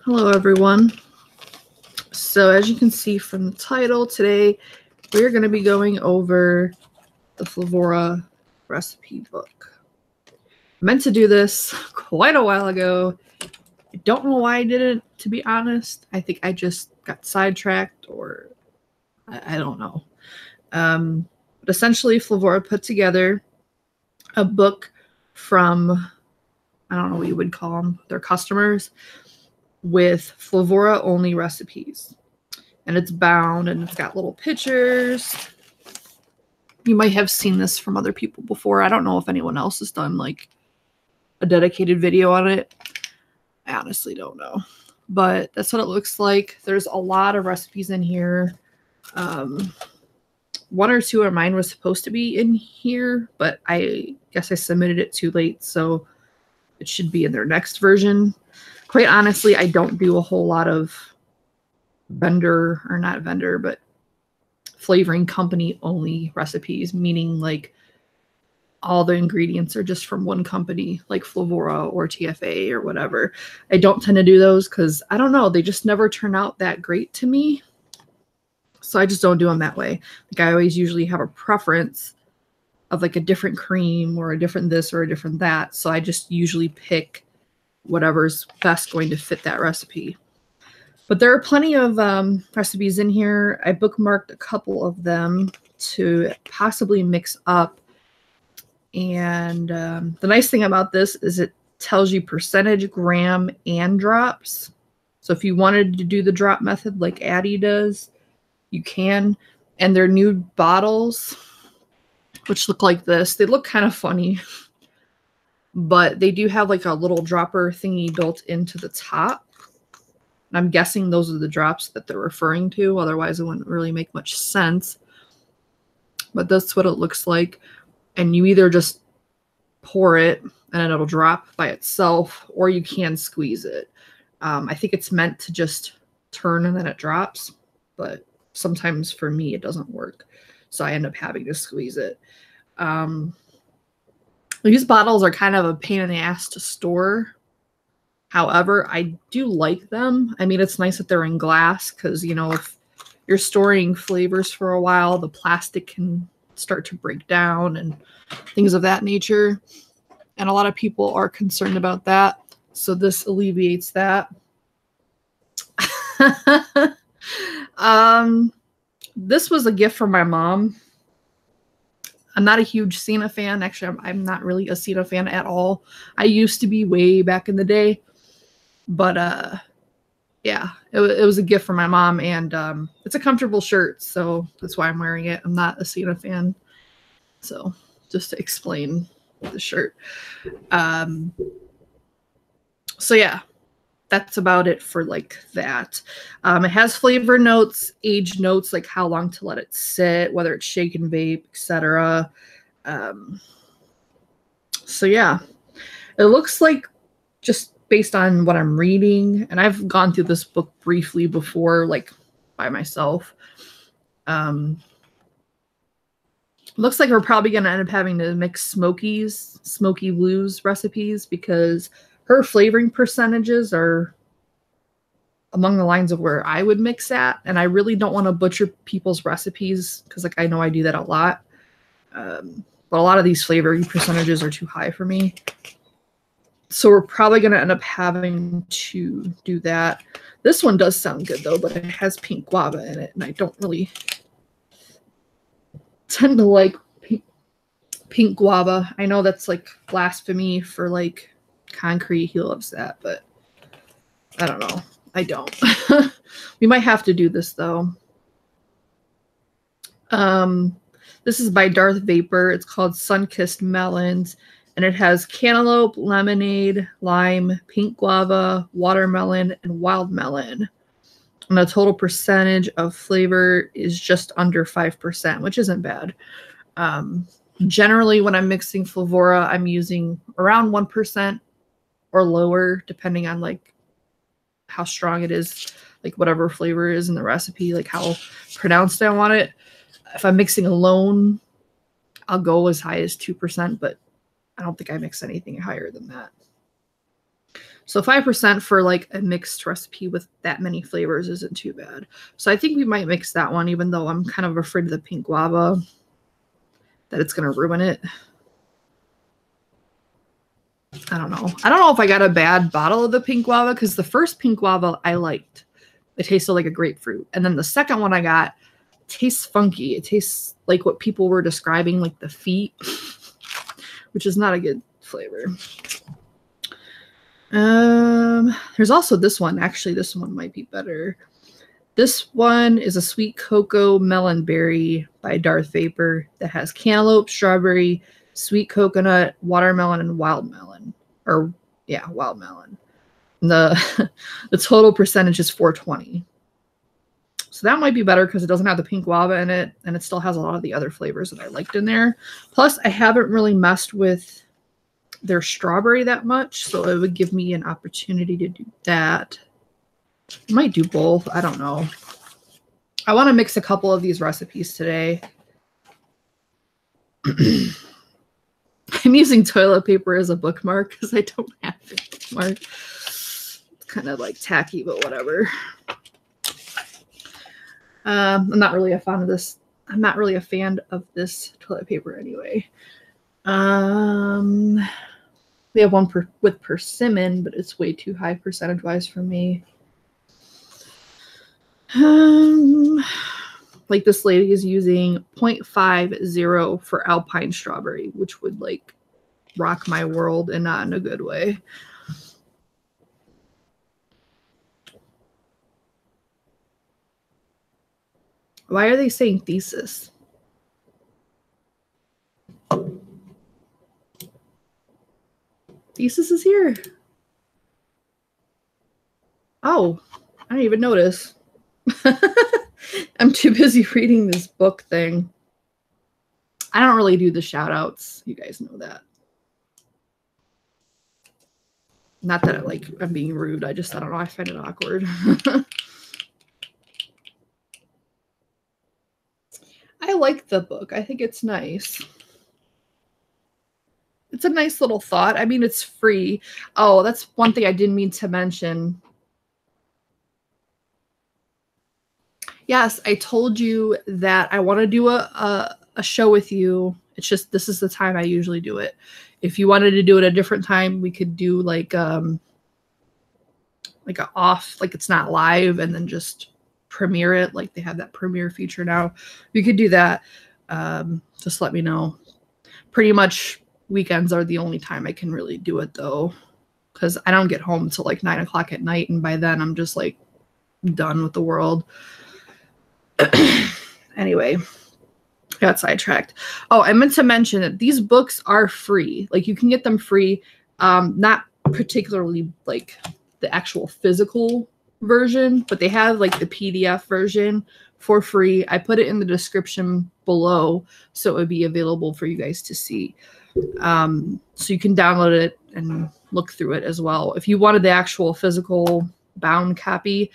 Hello everyone. So as you can see from the title, today we're going to be going over the Flavorah recipe book. I meant to do this quite a while ago. I don't know why I didn't, to be honest. I think I just got sidetracked, or I don't know. But essentially Flavorah put together a book from, I don't know what you would call them, their customers, with Flavorah only recipes. And it's bound and it's got little pictures. You might have seen this from other people before. I don't know if anyone else has done like a dedicated video on it. I honestly don't know. But that's what it looks like. There's a lot of recipes in here. One or two of mine was supposed to be in here, but I guess I submitted it too late, so it should be in their next version. Quite honestly, I don't do a whole lot of flavoring company only recipes, meaning like all the ingredients are just from one company, like Flavorah or TFA or whatever. I don't tend to do those because I don't know, they just never turn out that great to me. So I just don't do them that way. Like I always usually have a preference of like a different cream or a different this or a different that. So I just usually pick whatever's best going to fit that recipe. But there are plenty of recipes in here. I bookmarked a couple of them to possibly mix up. And the nice thing about this is it tells you percentage, gram, and drops. So if you wanted to do the drop method like Addie does, you can. And their new bottles, which look like this, they look kind of funny. But they do have like a little dropper thingy built into the top. And I'm guessing those are the drops that they're referring to. Otherwise, it wouldn't really make much sense. But that's what it looks like. And you either just pour it and it'll drop by itself, or you can squeeze it. I think it's meant to just turn and then it drops. But sometimes for me, it doesn't work. So I end up having to squeeze it. These bottles are kind of a pain in the ass to store. However, I do like them. I mean, it's nice that they're in glass because, you know, if you're storing flavors for a while, the plastic can start to break down and things of that nature. And a lot of people are concerned about that. So this alleviates that. This was a gift from my mom. I'm not a huge Cena fan. Actually, I'm not really a Cena fan at all. I used to be way back in the day. But yeah, it was a gift from my mom, and it's a comfortable shirt, so that's why I'm wearing it. I'm not a Cena fan. So just to explain the shirt. So yeah, that's about it for like that. It has flavor notes, age notes, like how long to let it sit, whether it's shake and vape, etc. So yeah, it looks like, just based on what I'm reading, and I've gone through this book briefly before, like by myself. Looks like we're probably going to end up having to mix Smoky Blues recipes because her flavoring percentages are among the lines of where I would mix at. And I really don't want to butcher people's recipes because like I know I do that a lot. But a lot of these flavoring percentages are too high for me. So we're probably going to end up having to do that. This one does sound good, though, but it has pink guava in it, and I don't really tend to like pink guava. I know that's like blasphemy for like Concrete. He loves that, but I don't know. I don't. We might have to do this, though. This is by Darth Vapor. It's called Sunkist Melons. And it has cantaloupe, lemonade, lime, pink guava, watermelon, and wild melon. And the total percentage of flavor is just under 5%, which isn't bad. Generally, when I'm mixing Flavorah, I'm using around 1% or lower, depending on like how strong it is, like whatever flavor is in the recipe, like how pronounced I want it. If I'm mixing alone, I'll go as high as 2%, but I don't think I mix anything higher than that. So 5% for like a mixed recipe with that many flavors isn't too bad. So I think we might mix that one, even though I'm kind of afraid of the pink guava, that it's going to ruin it. I don't know. I don't know if I got a bad bottle of the pink guava, because the first pink guava I liked. It tasted like a grapefruit. And then the second one I got tastes funky. It tastes like what people were describing, like the feet, which is not a good flavor. There's also this one. Actually, this one might be better. This one is a sweet cocoa melon berry by Darth Vapor that has cantaloupe, strawberry, sweet coconut, watermelon, and wild melon. Or yeah, wild melon. The total percentage is 420. So that might be better because it doesn't have the pink guava in it, and it still has a lot of the other flavors that I liked in there. Plus, I haven't really messed with their strawberry that much, so it would give me an opportunity to do that. I might do both. I don't know. I want to mix a couple of these recipes today. I'm using toilet paper as a bookmark because I don't have a bookmark. It's kind of like tacky, but whatever. I'm not really a fan of this. I'm not really a fan of this toilet paper anyway. We have one with persimmon, but it's way too high percentage-wise for me. Like this lady is using 0.50 for Alpine strawberry, which would like rock my world and not in a good way. Why are they saying thesis? Thesis is here. Oh, I didn't even notice. I'm too busy reading this book thing. I don't really do the shout outs. You guys know that. Not that I'm being rude. I don't know. I find it awkward. I like the book. I think it's nice. It's a nice little thought. I mean, it's free. Oh, that's one thing I didn't mean to mention. Yes, I told you that I want to do a show with you. It's just this is the time I usually do it. If you wanted to do it a different time, we could do like a off, like it's not live, and then just premiere it. Like they have that premiere feature now. We could do that. Just let me know. Pretty much weekends are the only time I can really do it though, because I don't get home until like 9 o'clock at night, and by then I'm just like done with the world. Anyway, got sidetracked. Oh, I meant to mention that these books are free. Like you can get them free. Not particularly like the actual physical version, but they have like the PDF version for free. I put it in the description below so it would be available for you guys to see. So you can download it and look through it as well. If you wanted the actual physical bound copy,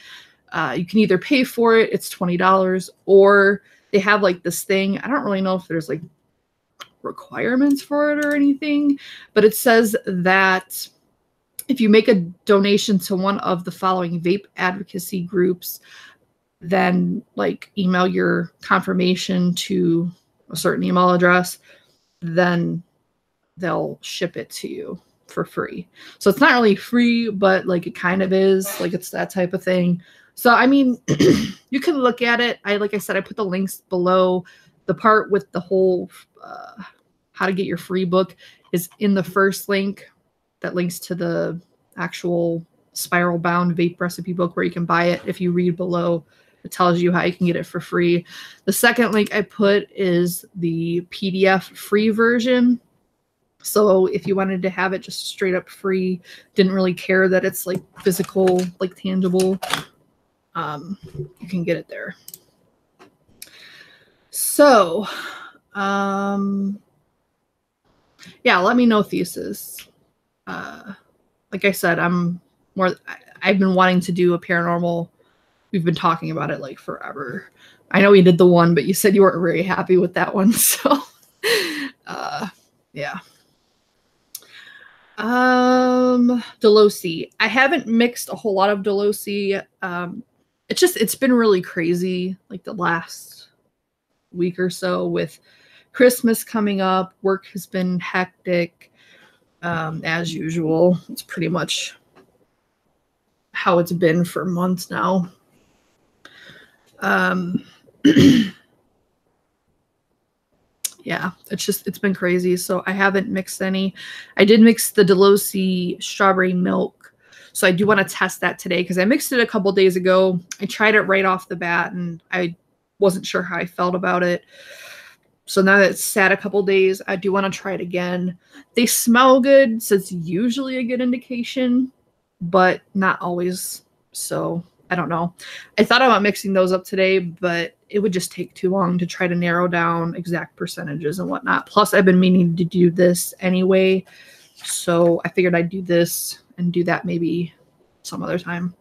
you can either pay for it, it's $20, or they have like this thing. I don't really know if there's like requirements for it or anything, but it says that if you make a donation to one of the following vape advocacy groups, then like email your confirmation to a certain email address, then they'll ship it to you for free. So it's not really free, but like it kind of is, like it's that type of thing. So, I mean, you can look at it. Like I said, I put the links below. The part with the whole how to get your free book is in the first link that links to the actual spiral bound vape recipe book where you can buy it. If you read below, it tells you how you can get it for free. The second link I put is the PDF free version. So if you wanted to have it just straight up free, didn't really care that it's like physical, like tangible, you can get it there. So, yeah, let me know thesis. Like I said, I've been wanting to do a paranormal. We've been talking about it like forever. I know we did the one, but you said you weren't very happy with that one. So, yeah. Delosi. I haven't mixed a whole lot of Delosi. It's been really crazy like the last week or so with Christmas coming up. Work has been hectic, as usual. It's pretty much how it's been for months now. Yeah, it's been crazy. So I haven't mixed any. I did mix the Delosi strawberry milk. So I do want to test that today because I mixed it a couple days ago. I tried it right off the bat and I wasn't sure how I felt about it. So now that it's sat a couple days, I do want to try it again. They smell good, so it's usually a good indication, but not always. So I don't know. I thought about mixing those up today, but it would just take too long to try to narrow down exact percentages and whatnot. Plus, I've been meaning to do this anyway, so I figured I'd do this and do that maybe some other time.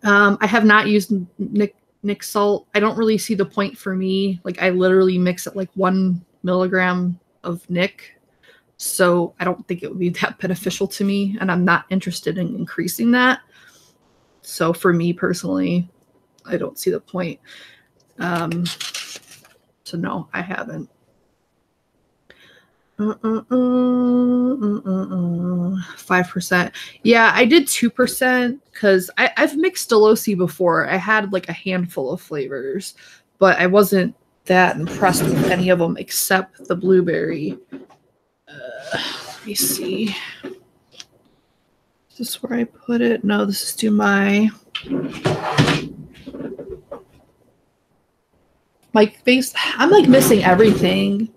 I have not used Nick salt. I don't really see the point for me. Like I literally mix it like 1 milligram of Nick. So I don't think it would be that beneficial to me, and I'm not interested in increasing that. So for me personally, I don't see the point. So no, I haven't. 5%. Yeah, I did 2% because I've mixed Delosi before. I had like a handful of flavors, but I wasn't that impressed with any of them except the blueberry. Let me see. Is this where I put it? No, this is to my face. I'm like missing everything.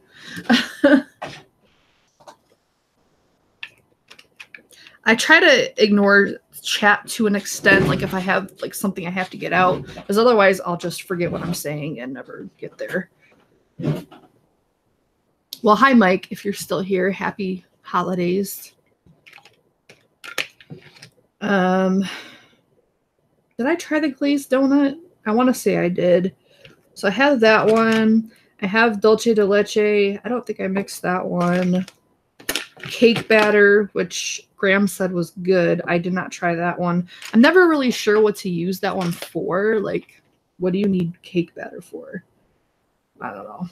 I try to ignore chat to an extent, like if I have like something I have to get out, because otherwise I'll just forget what I'm saying and never get there. Well, hi, Mike, if you're still here. Happy holidays. Did I try the glazed donut? I want to say I did. So I have that one. I have dulce de leche. I don't think I mixed that one. Cake batter, which Graham said was good. I did not try that one. I'm never really sure what to use that one for. Like, what do you need cake batter for? I don't know.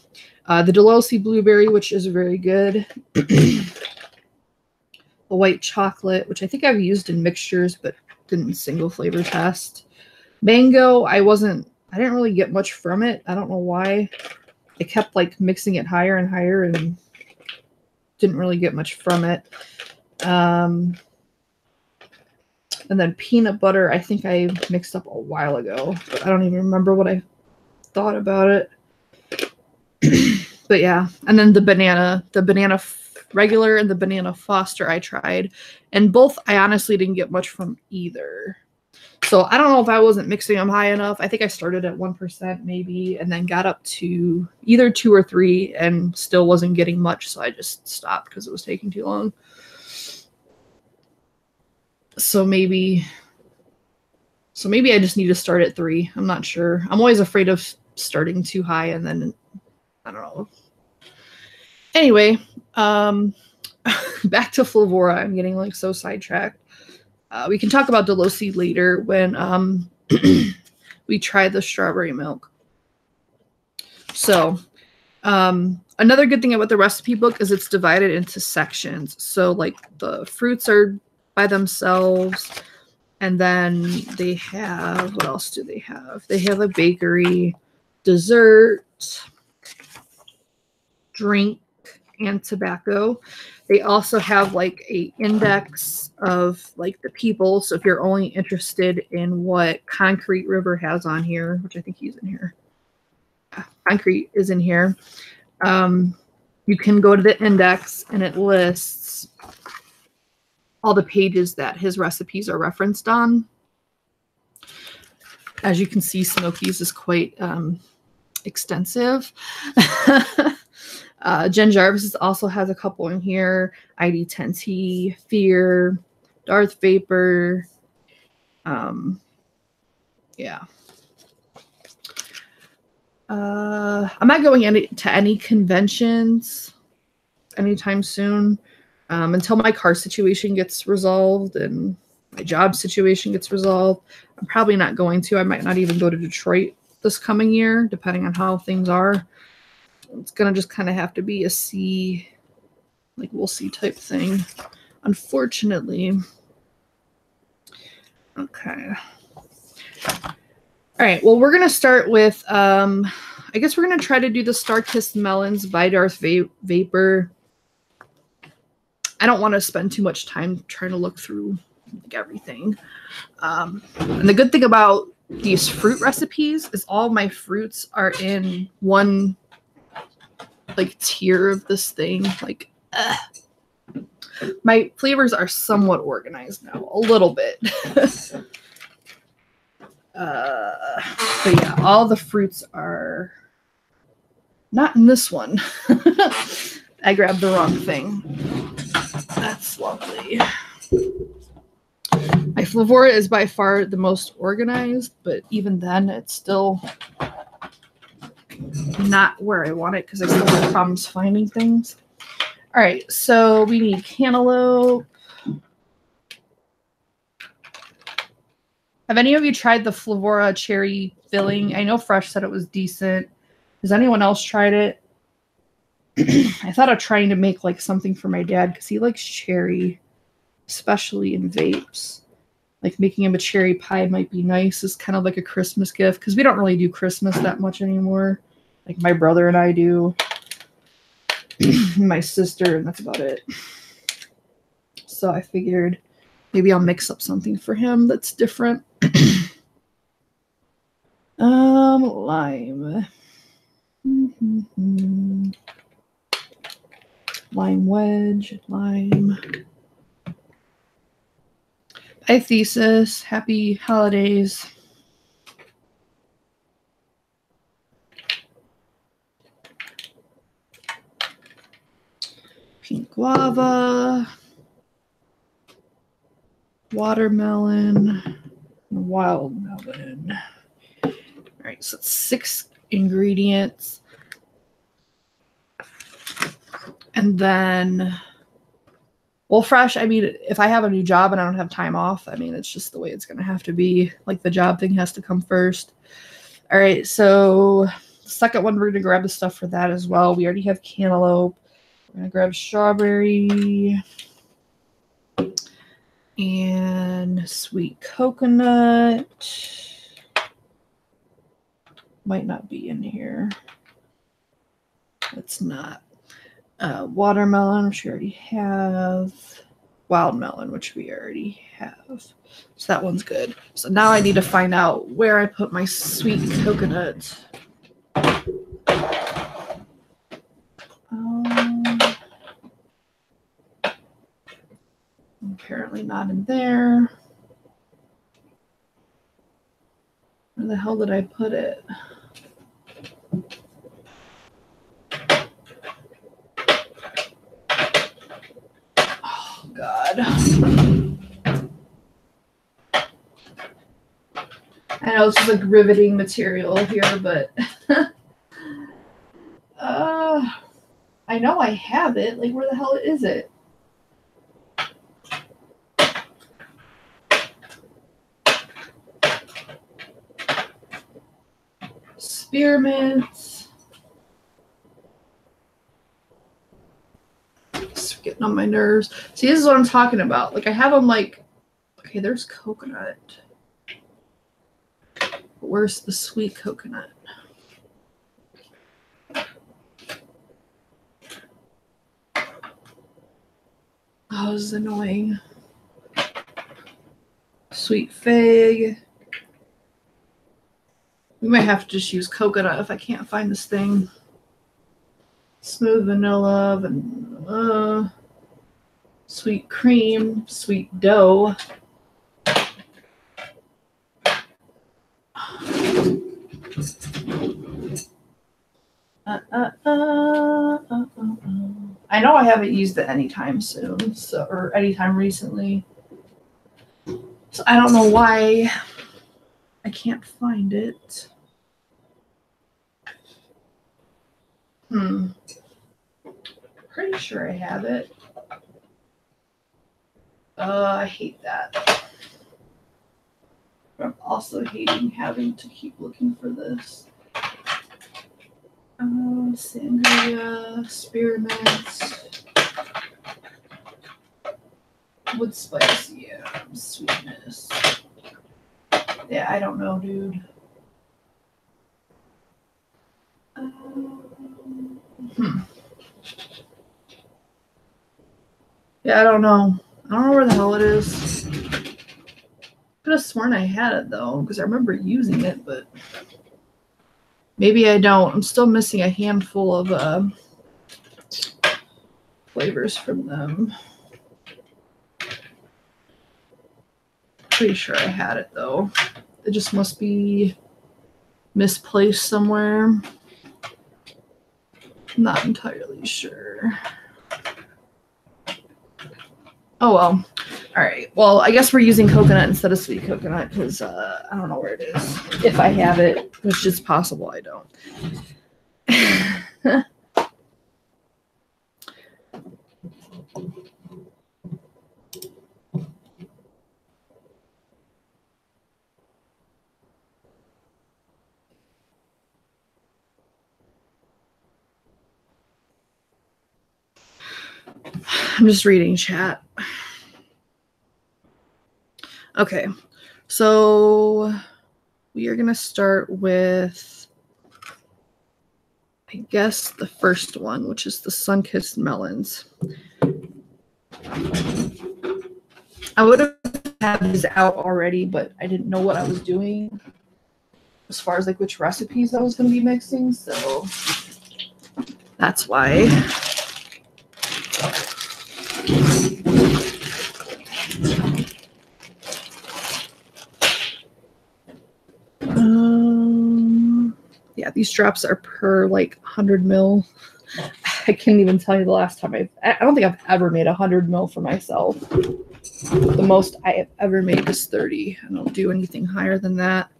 The Delosi blueberry, which is very good. The white chocolate, which I think I've used in mixtures, but didn't single flavor test. Mango, I didn't really get much from it. I don't know why. I kept like mixing it higher and higher and didn't really get much from it. And then peanut butter, I think I mixed up a while ago, but I don't even remember what I thought about it. But yeah, and then the banana regular and the banana Foster I tried, and both I honestly didn't get much from either. So I don't know if I wasn't mixing them high enough. I think I started at 1% maybe, and then got up to either 2 or 3 and still wasn't getting much. So I just stopped because it was taking too long. So maybe I just need to start at 3. I'm not sure. I'm always afraid of starting too high and then, I don't know. Anyway, back to Flavorah. I'm getting like so sidetracked. We can talk about Delosi later when we try the strawberry milk. So another good thing about the recipe book is it's divided into sections. So like the fruits are by themselves, and then they have, what else do they have? They have a bakery, dessert, drink, and tobacco. They also have like a index of like the people. So if you're only interested in what Concrete River has on here, which I think he's in here. Concrete is in here. You can go to the index and it lists all the pages that his recipes are referenced on. As you can see, Smokies is quite extensive. Jen Jarvis also has a couple in here. ID10T, Fear, Darth Vapor. Yeah. I'm not going to any conventions. anytime soon. Until my car situation gets resolved and my job situation gets resolved. I'm probably not going to. I might not even go to Detroit this coming year, depending on how things are. It's going to just kind of have to be a see, like we'll see type thing, unfortunately. Okay. All right. Well, we're going to start with, I guess we're going to try to do the Sunkist melons by Darth Vapor. I don't want to spend too much time trying to look through like everything. And the good thing about these fruit recipes is all my fruits are in one like tier of this thing. Like, my flavors are somewhat organized now, a little bit. But yeah, all the fruits are not in this one. I grabbed the wrong thing. That's lovely. My Flavorah is by far the most organized, but even then, it's still not where I want it because I still have problems finding things. All right, so we need cantaloupe. Have any of you tried the Flavorah cherry filling? I know Fresh said it was decent. Has anyone else tried it? I thought of trying to make like something for my dad because he likes cherry, especially in vapes. Like making him a cherry pie might be nice. It's kind of like a Christmas gift because we don't really do Christmas that much anymore. Like my brother and I do. My sister, and that's about it. So I figured maybe I'll mix up something for him that's different. Lime. Lime wedge, lime. Hi, Thesis. Happy holidays. Pink guava. Watermelon. Wild melon. All right, so it's 6 ingredients. And then, well, Fresh, I mean, if I have a new job and I don't have time off, I mean, it's just the way it's going to have to be. Like, the job thing has to come first. All right, so the second one, we're going to grab the stuff for that as well. We already have cantaloupe. We're going to grab strawberry and sweet coconut. Might not be in here. It's not. Watermelon, which we already have. Wild melon, which we already have. So that one's good. So now I need to find out where I put my sweet coconut. Apparently not in there. Where the hell did I put it? Oh, God. I know it's just like riveting material here, but I know I have it. Like, where the hell is it? Spearmints. It's getting on my nerves. See, this is what I'm talking about. Like, I have them like, okay, there's coconut. But where's the sweet coconut? Oh, this is annoying. Sweet fig. We might have to just use coconut if I can't find this thing. Smooth vanilla, sweet cream, sweet dough. I know I haven't used it anytime soon, or anytime recently. So I don't know why I can't find it. pretty sure I have it. I hate that. I'm also hating having to keep looking for this. Sangria, spearmints, wood spice, yeah, sweetness. Yeah, I don't know, dude. Yeah, I don't know. I don't know where the hell it is. Could have sworn I had it though, because I remember using it, but maybe I don't. I'm still missing a handful of flavors from them. Pretty sure I had it though. It just must be misplaced somewhere. Not entirely sure. Oh well. All right. Well, I guess we're using coconut instead of sweet coconut because I don't know where it is. If I have it, which is possible I don't. I'm just reading chat. Okay, so we are going to start with, I guess, the first one, which is the Sunkist melons. I would have had these out already, but I didn't know what I was doing as far as like which recipes I was going to be mixing, so that's why. Yeah, these drops are per like 100 mil. I can't even tell you the last time I don't think I've ever made 100 mil for myself. The most I have ever made is 30. I don't do anything higher than that.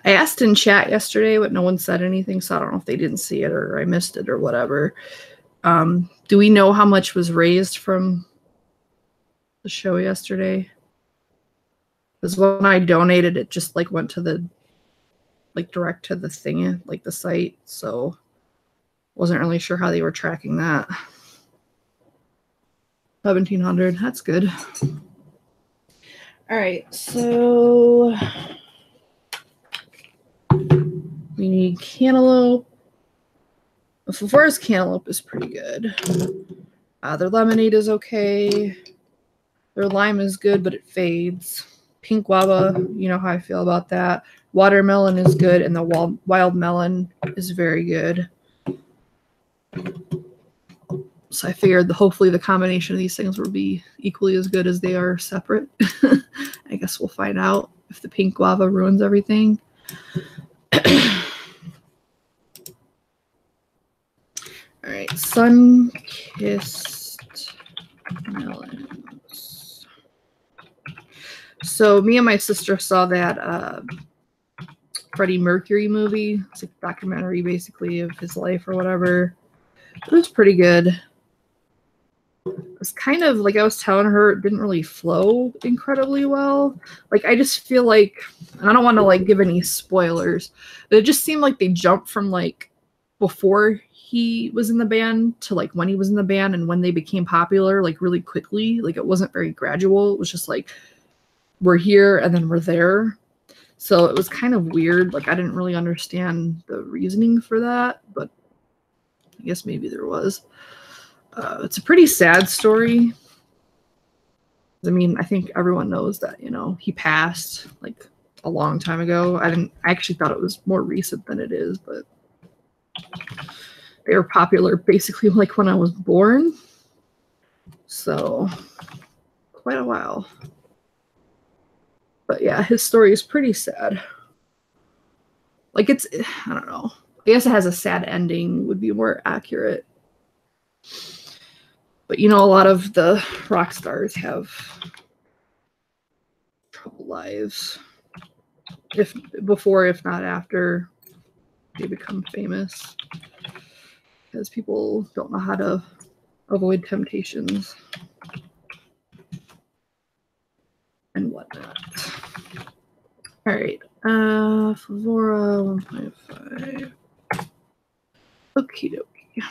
I asked in chat yesterday, but no one said anything, so I don't know if they didn't see it or I missed it or whatever. Do we know how much was raised from the show yesterday? Because when I donated, it just like went to the like direct to the thing, like the site, so wasn't really sure how they were tracking that. 1,700, that's good. All right, so we need cantaloupe. The Flavorah's cantaloupe is pretty good. Their lemonade is okay. Their lime is good, but it fades. Pink guava, you know how I feel about that. Watermelon is good, and the wild melon is very good. So I figured hopefully the combination of these things will be equally as good as they are separate. I guess we'll find out if the pink guava ruins everything. All right, Sunkist melons. So me and my sister saw that Freddie Mercury movie. It's a documentary basically of his life or whatever. It was pretty good. It was kind of like I was telling her, it didn't really flow incredibly well. Like I just feel like, and I don't want to like give any spoilers, but it just seemed like they jumped from like before he was in the band to like when he was in the band and when they became popular, like really quickly. Like it wasn't very gradual. It was just like we're here and then we're there. So it was kind of weird. Like I didn't really understand the reasoning for that, but I guess maybe there was. It's a pretty sad story. I mean, I think everyone knows that, you know, he passed like a long time ago. I actually thought it was more recent than it is, but they were popular basically like when I was born. So quite a while. But yeah, his story is pretty sad. Like I don't know. I guess it has a sad ending would be more accurate. But you know, a lot of the rock stars have troubled lives. If not after they become famous. Because people don't know how to avoid temptations and whatnot. All right. Flavorah 1.5. Okie dokie.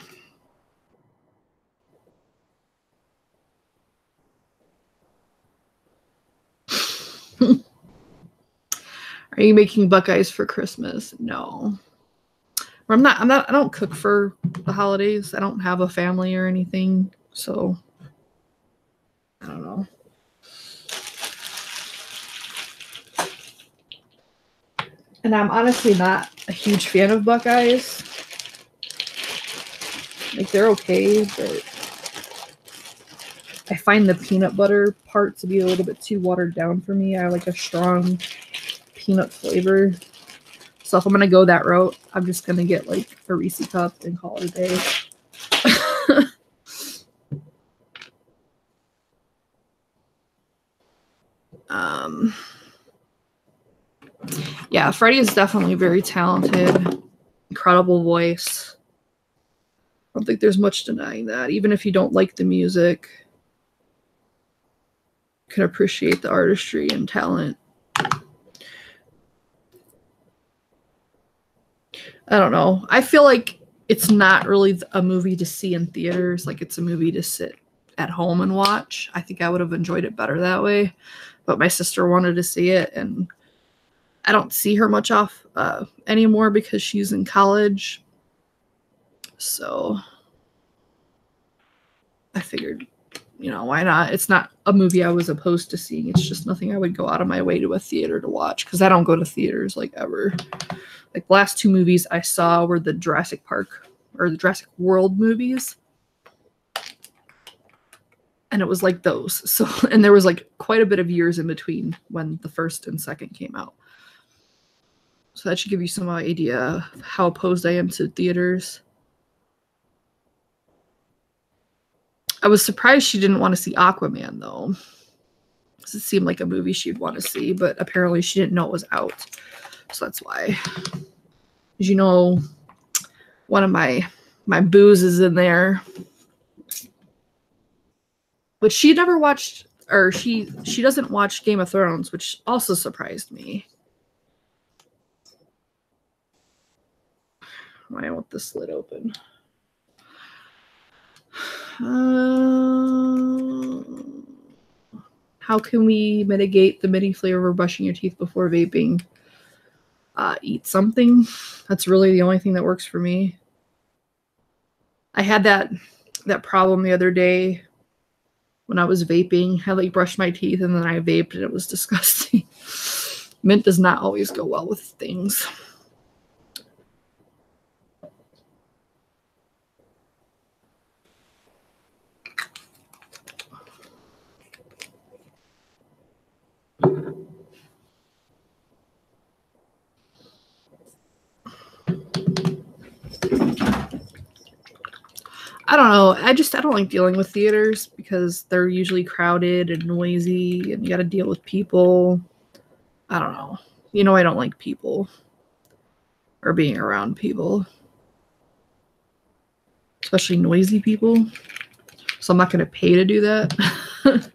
Are you making Buckeyes for Christmas? No. I don't cook for the holidays. I don't have a family or anything, so I don't know. And I'm honestly not a huge fan of Buckeyes. Like, they're okay, but I find the peanut butter part to be a little bit too watered down for me. I like a strong peanut flavor. So if I'm going to go that route, I'm just going to get like a Reese cup and call it a day. Yeah, Freddie is definitely very talented, incredible voice. I don't think there's much denying that. Even if you don't like the music, you can appreciate the artistry and talent. I don't know. I feel like it's not really a movie to see in theaters. Like, it's a movie to sit at home and watch. I think I would have enjoyed it better that way. But my sister wanted to see it, and I don't see her much anymore because she's in college. So I figured, you know, why not? It's not a movie I was opposed to seeing. It's just nothing I would go out of my way to a theater to watch, because I don't go to theaters like ever. Like, the last 2 movies I saw were the Jurassic Park or the Jurassic World movies. And it was like those. So, and there was like quite a bit of years in between when the first and second came out. So that should give you some idea of how opposed I am to theaters. I was surprised she didn't want to see Aquaman, though. Because it seemed like a movie she'd want to see, but apparently she didn't know it was out. So that's why. As you know, one of my boos is in there. But she never watched, or she doesn't watch Game of Thrones, which also surprised me. Why won't this lid open? How can we mitigate the mini flavor of brushing your teeth before vaping? Eat something. That's really the only thing that works for me. I had that problem the other day when I was vaping. I like brushed my teeth and then I vaped and it was disgusting. Mint does not always go well with things. I don't know. I don't like dealing with theaters because they're usually crowded and noisy and you got to deal with people. I don't know. You know, I don't like people or being around people, especially noisy people. So I'm not going to pay to do that.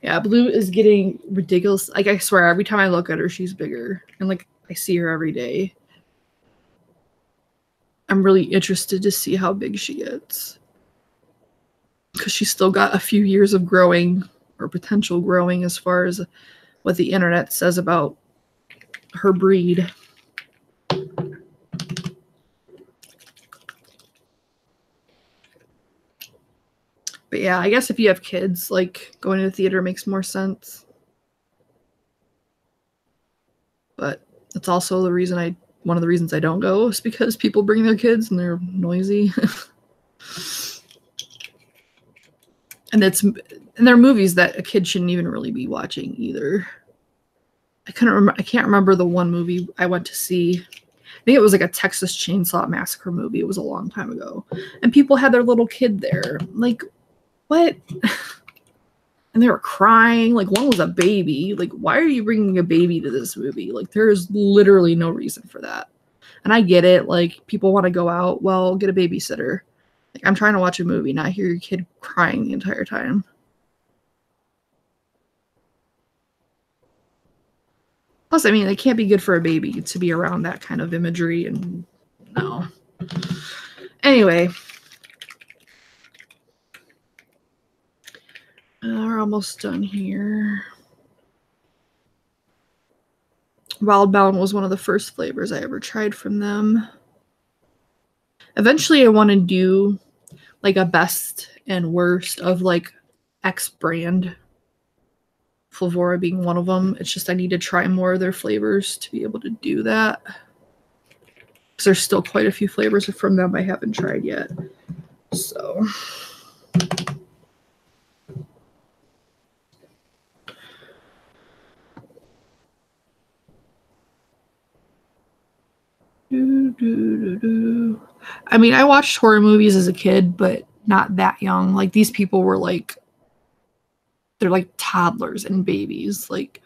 Yeah, Blue is getting ridiculous. Like, I swear, every time I look at her, she's bigger. And, like, I see her every day. I'm really interested to see how big she gets. Because she's still got a few years of growing, or potential growing, as far as what the internet says about her breed. But yeah, I guess if you have kids, like, going to the theater makes more sense. But that's also the reason one of the reasons I don't go is because people bring their kids and they're noisy. And they're movies that a kid shouldn't even really be watching either. I couldn't remember. I can't remember the one movie I went to see. I think it was like a Texas Chainsaw Massacre movie. It was a long time ago, and people had their little kid there. Like, what? And they were crying. Like, one was a baby. Like, why are you bringing a baby to this movie? Like, there is literally no reason for that. And I get it. Like, people want to go out. Well, get a babysitter. Like, I'm trying to watch a movie, not hear your kid crying the entire time. Plus, I mean, it can't be good for a baby to be around that kind of imagery, and no. Anyway. We're almost done here. Wild Melon was one of the first flavors I ever tried from them. Eventually, I want to do like a best and worst of like X brand. Flavorah being one of them. It's just I need to try more of their flavors to be able to do that. Because there's still quite a few flavors from them I haven't tried yet. So... I mean, I watched horror movies as a kid, but not that young. Like, these people were like, they're like toddlers and babies. Like,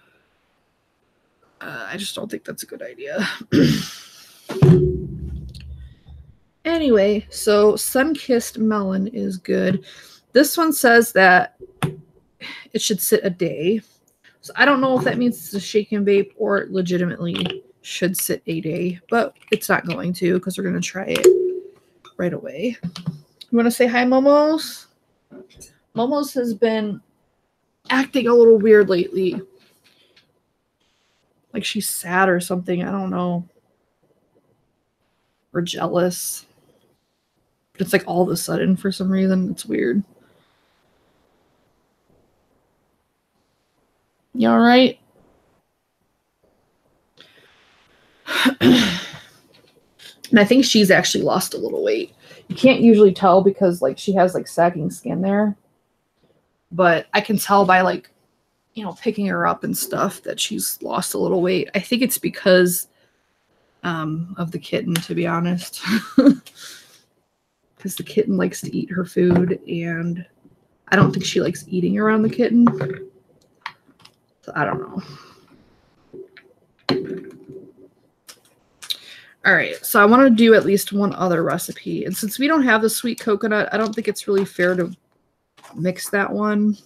I just don't think that's a good idea. Anyway, so Sunkist melon is good. This one says that it should sit a day. So I don't know if that means it's a shake and vape or legitimately should sit a day, but it's not going to because we're going to try it right away. You want to say hi, Momos? Momos has been acting a little weird lately. Like she's sad or something. I don't know. Or jealous. It's like all of a sudden for some reason. It's weird. You all right? And I think she's actually lost a little weight. You can't usually tell because like she has like sagging skin there. But I can tell by like, you know, picking her up and stuff that she's lost a little weight. I think it's because of the kitten, to be honest. Because the kitten likes to eat her food, and I don't think she likes eating around the kitten. So I don't know. All right, so I want to do at least one other recipe. And since we don't have the sweet coconut, I don't think it's really fair to mix that one.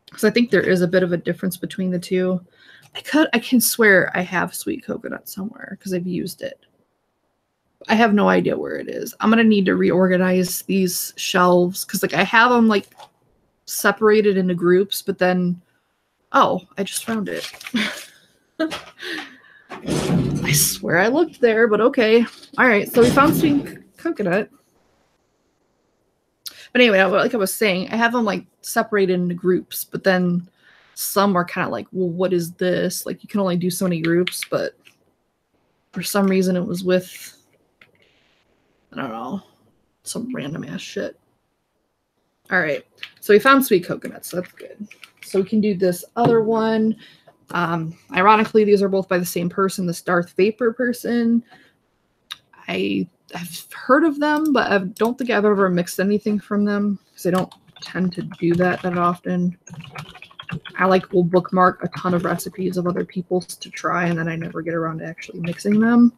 Because I think there is a bit of a difference between the two. I can swear I have sweet coconut somewhere because I've used it. I have no idea where it is. I'm going to need to reorganize these shelves because like I have them like separated into groups, but then, oh, I just found it. I swear I looked there, but okay. All right, so we found sweet coconut. But anyway, like I was saying, I have them like separated into groups, but then some are kind of like, well, what is this? Like you can only do so many groups, but for some reason it was with, I don't know, some random ass shit. All right, so we found sweet coconuts, so that's good. So we can do this other one. Ironically, these are both by the same person, this Darth Vapor person. I've heard of them, but I don't think I've ever mixed anything from them because I don't tend to do that often. I like will bookmark a ton of recipes of other people's to try, and then I never get around to actually mixing them.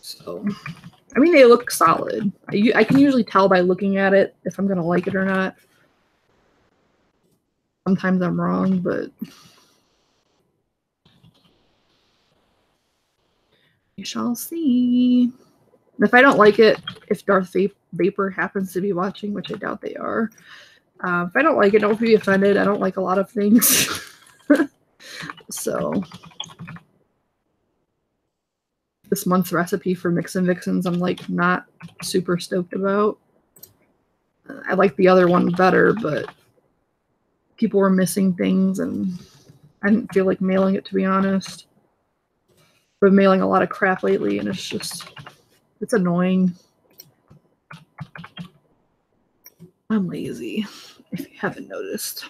So, I mean, they look solid. I can usually tell by looking at it if I'm going to like it or not. Sometimes I'm wrong, but we shall see. If I don't like it, if Darth Vapor happens to be watching, which I doubt they are, if I don't like it, don't be offended. I don't like a lot of things. So this month's recipe for Mix and Vixens, I'm like not super stoked about. I like the other one better, but people were missing things and I didn't feel like mailing it, to be honest. I've been mailing a lot of crap lately and it's annoying. I'm lazy, if you haven't noticed.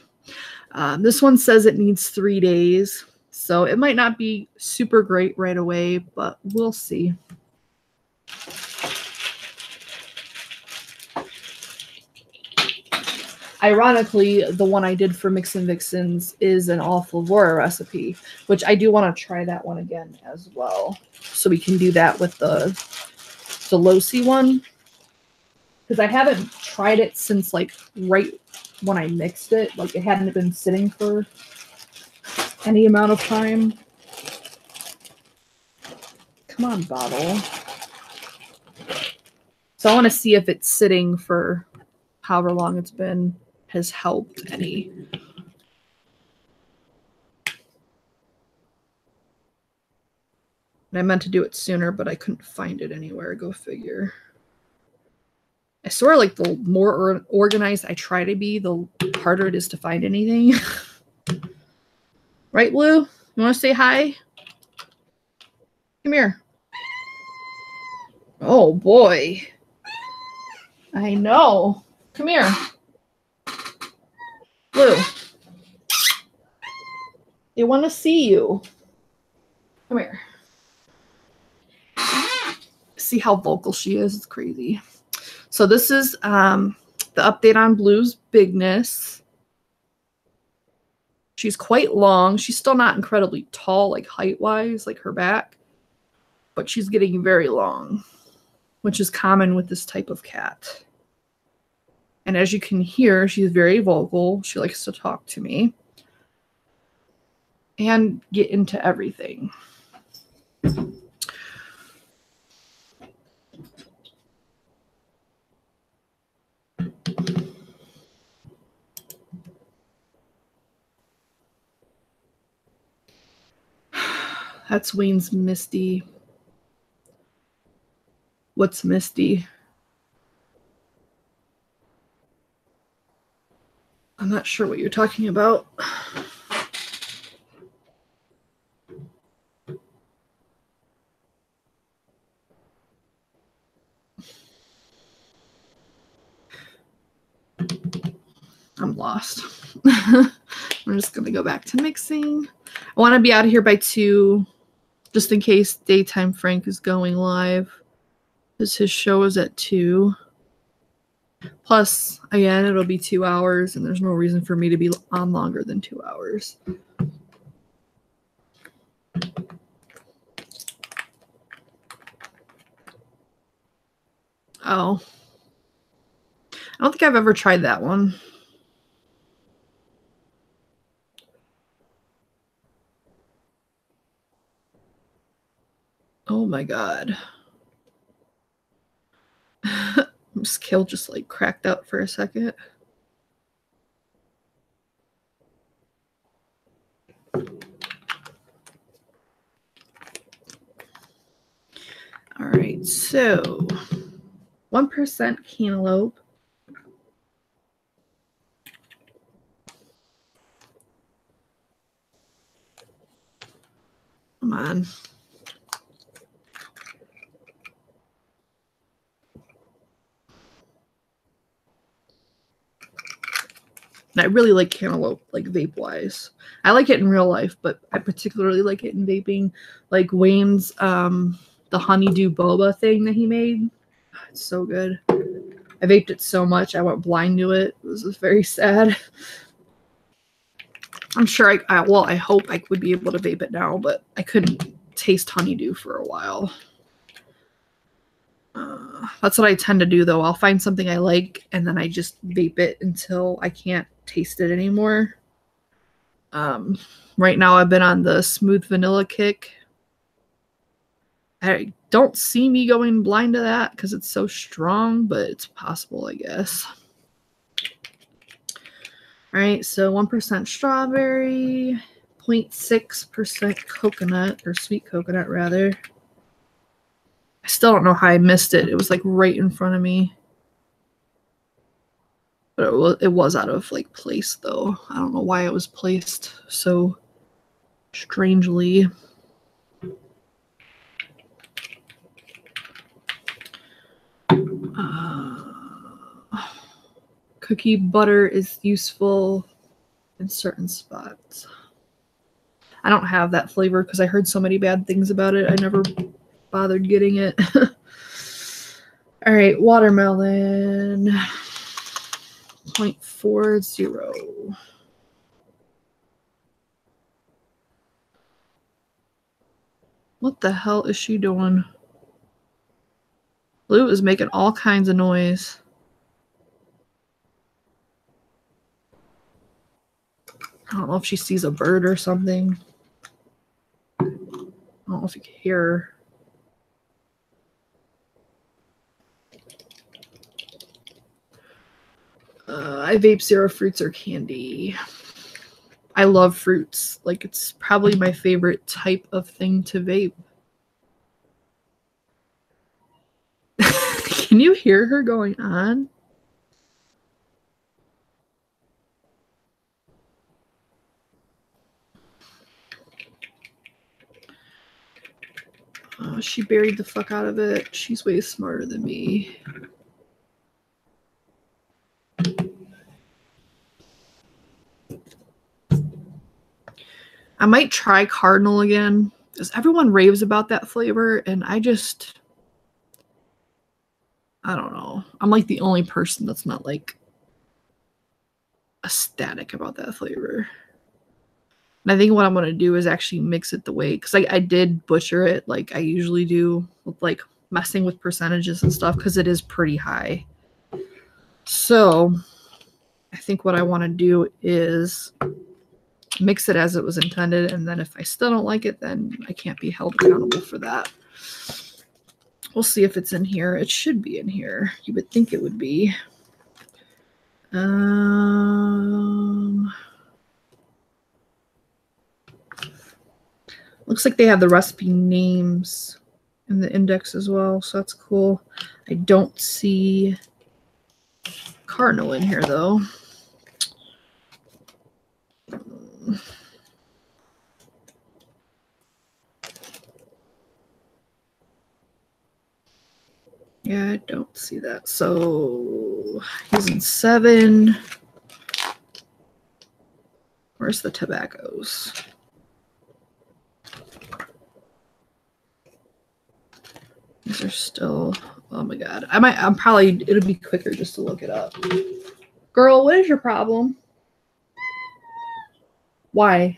This one says it needs 3 days, so it might not be super great right away, but we'll see. Ironically, the one I did for Mix and Vixens is an all Flavorah recipe, which I do want to try that one again as well. So we can do that with the Losi one. Because I haven't tried it since like right when I mixed it. Like it hadn't been sitting for any amount of time. Come on, bottle. So I want to see if it's sitting for however long it's been has helped any. And I meant to do it sooner, but I couldn't find it anywhere. Go figure. I swear, like, the more organized I try to be, the harder it is to find anything. Right, Blue? You want to say hi? Come here. Oh, boy. I know. Come here. Blue. They want to see you. Come here. See how vocal she is? It's crazy. So this is the update on Blue's bigness. She's quite long. She's still not incredibly tall, like height-wise, like her back. But she's getting very long, which is common with this type of cat. And as you can hear, she's very vocal. She likes to talk to me and get into everything. That's Wayne's Misty. What's Misty? I'm not sure what you're talking about. I'm lost. I'm just going to go back to mixing. I want to be out of here by 2, just in case Daytime Frank is going live, because his show is at 2. Plus, again, it'll be 2 hours, and there's no reason for me to be on longer than 2 hours. Oh. I don't think I've ever tried that one. Oh my god. Skill just like cracked out for a second. All right, so 1% cantaloupe. Come on. And I really like cantaloupe, like vape-wise. I like it in real life, but I particularly like it in vaping. Like Wayne's, the honeydew boba thing that he made. It's so good. I vaped it so much, I went blind to it. It was very sad. I'm sure I hope I would be able to vape it now, but I couldn't taste honeydew for a while. That's what I tend to do, though. I'll find something I like, and then I just vape it until I can't taste it anymore. Right now, I've been on the smooth vanilla kick. I don't see me going blind to that because it's so strong, but it's possible, I guess. All right, so 1% strawberry, 0.6% coconut, or sweet coconut, rather. I still don't know how I missed it. It was like right in front of me. But it was out of like place, though. I don't know why it was placed so strangely. Cookie butter is useful. in certain spots. I don't have that flavor because I heard so many bad things about it. I never bothered getting it. All right, watermelon, 0.40. What the hell is she doing? Blue is making all kinds of noise. I don't know if she sees a bird or something. I don't know if you can hear her. I vape zero fruits or candy. I love fruits. Like, it's probably my favorite type of thing to vape. Can you hear her going on? Oh, she buried the fuck out of it. She's way smarter than me. I might try Cardinal again, because everyone raves about that flavor, and I don't know. I'm like the only person that's not like ecstatic about that flavor. And I think what I'm going to do is actually mix it the way, because I did butcher it like I usually do with like messing with percentages and stuff, because it is pretty high. So I think what I want to do is mix it as it was intended, and then if I still don't like it, then I can't be held accountable for that. We'll see if it's in here. It should be in here. You would think it would be. Looks like they have the recipe names in the index as well, so that's cool. I don't see Cardinal in here though. Yeah, I don't see that. So he's in 7. Where's the tobaccos? These are still, oh my god. It'll be quicker just to look it up. Girl, what is your problem? Why?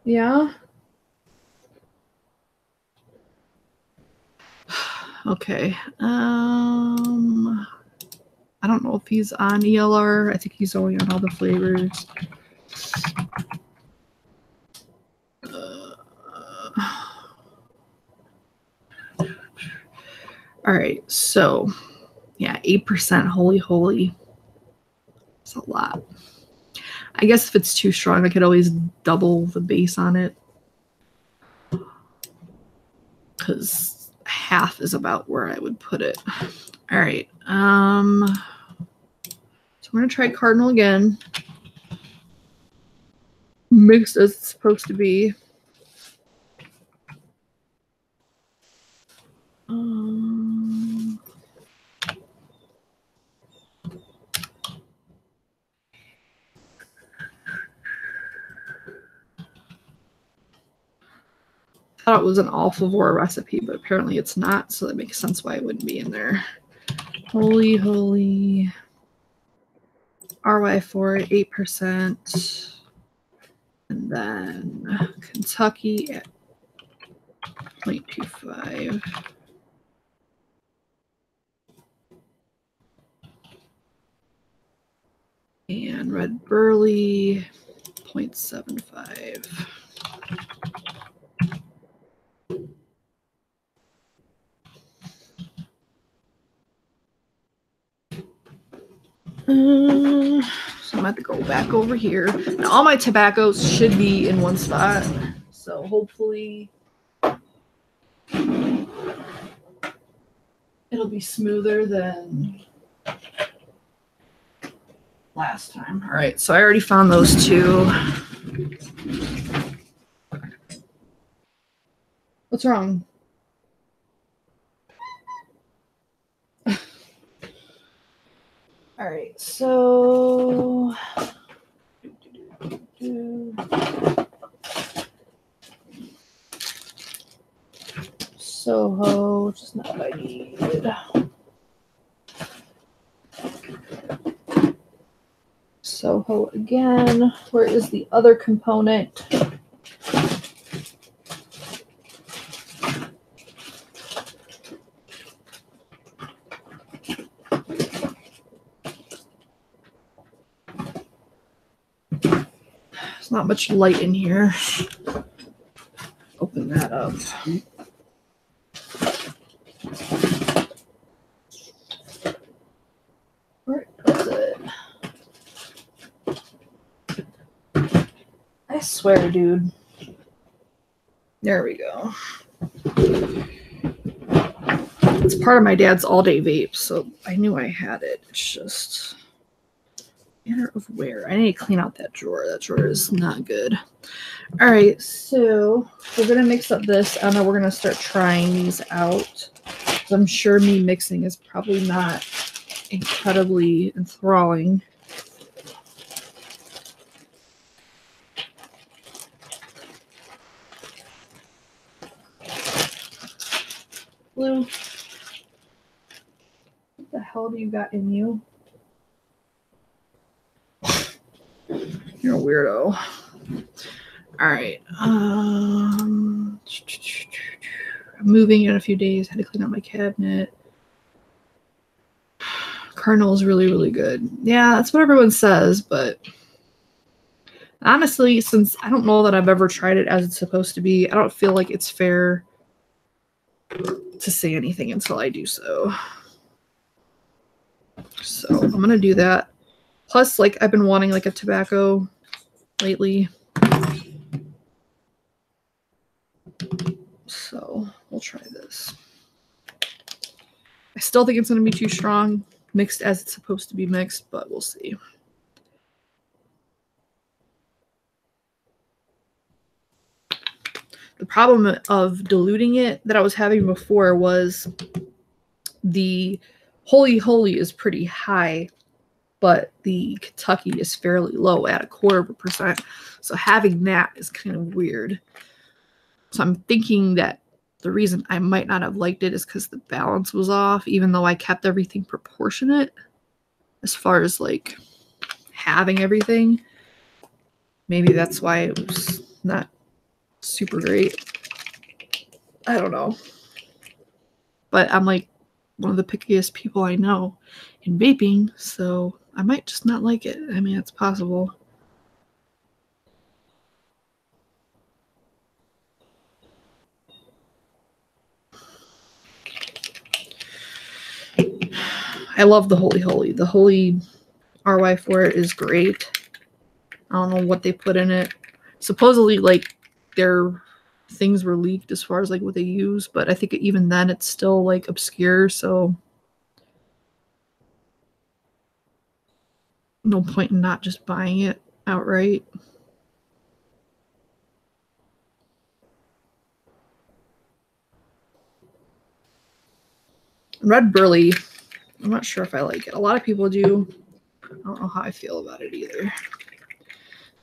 Yeah? Okay. I don't know if he's on ELR. I think he's only on all the flavors. All right, so yeah, 8% holy. It's a lot. I guess if it's too strong, I could always double the base on it, because half is about where I would put it. All right. So I'm gonna try Cardinal again. Mixed as it's supposed to be. I thought it was an all Flavorah recipe, but apparently it's not, so that makes sense why it wouldn't be in there. Holy RY4 at 8%. And then Kentucky at 0.25. And red burley, 0.75. So I'm gonna have to go back over here. Now, all my tobaccos should be in one spot, so hopefully it'll be smoother than last time. All right, so I already found those two. What's wrong? All right, so Soho, which is not what I need. Soho again. Where is the other component? There's not much light in here. Open that up. Where is it? I swear, dude. There we go. It's part of my dad's all-day vape, so I knew I had it. It's just a matter of where. I need to clean out that drawer. That drawer is not good. All right, so we're going to mix up this, and then we're going to start trying these out. I'm sure me mixing is probably not incredibly enthralling. Blue, what the hell do you got in you? You're a weirdo. All right. I'm moving in a few days. Had to clean out my cabinet. Cardinal is really, really good. Yeah, that's what everyone says, but honestly, since I don't know that I've ever tried it as it's supposed to be, I don't feel like it's fair to say anything until I do so. So I'm going to do that. Plus, like, I've been wanting like a tobacco lately. So we'll try this. I still think it's going to be too strong, mixed as it's supposed to be mixed, but we'll see. The problem of diluting it that I was having before was the Holy Holy is pretty high, but the Kentucky is fairly low at 0.25%. So having that is kind of weird. So I'm thinking that the reason I might not have liked it is because the balance was off, even though I kept everything proportionate as far as like having everything. Maybe that's why it was not super great. I don't know. But I'm like one of the pickiest people I know in vaping, so I might just not like it. I mean, it's possible. I love the Holy Holy. The Holy RY for it is great. I don't know what they put in it. Supposedly, like, their things were leaked as far as like what they use, but I think even then it's still like obscure, so no point in not just buying it outright. Red Burley, I'm not sure if I like it. A lot of people do. I don't know how I feel about it either.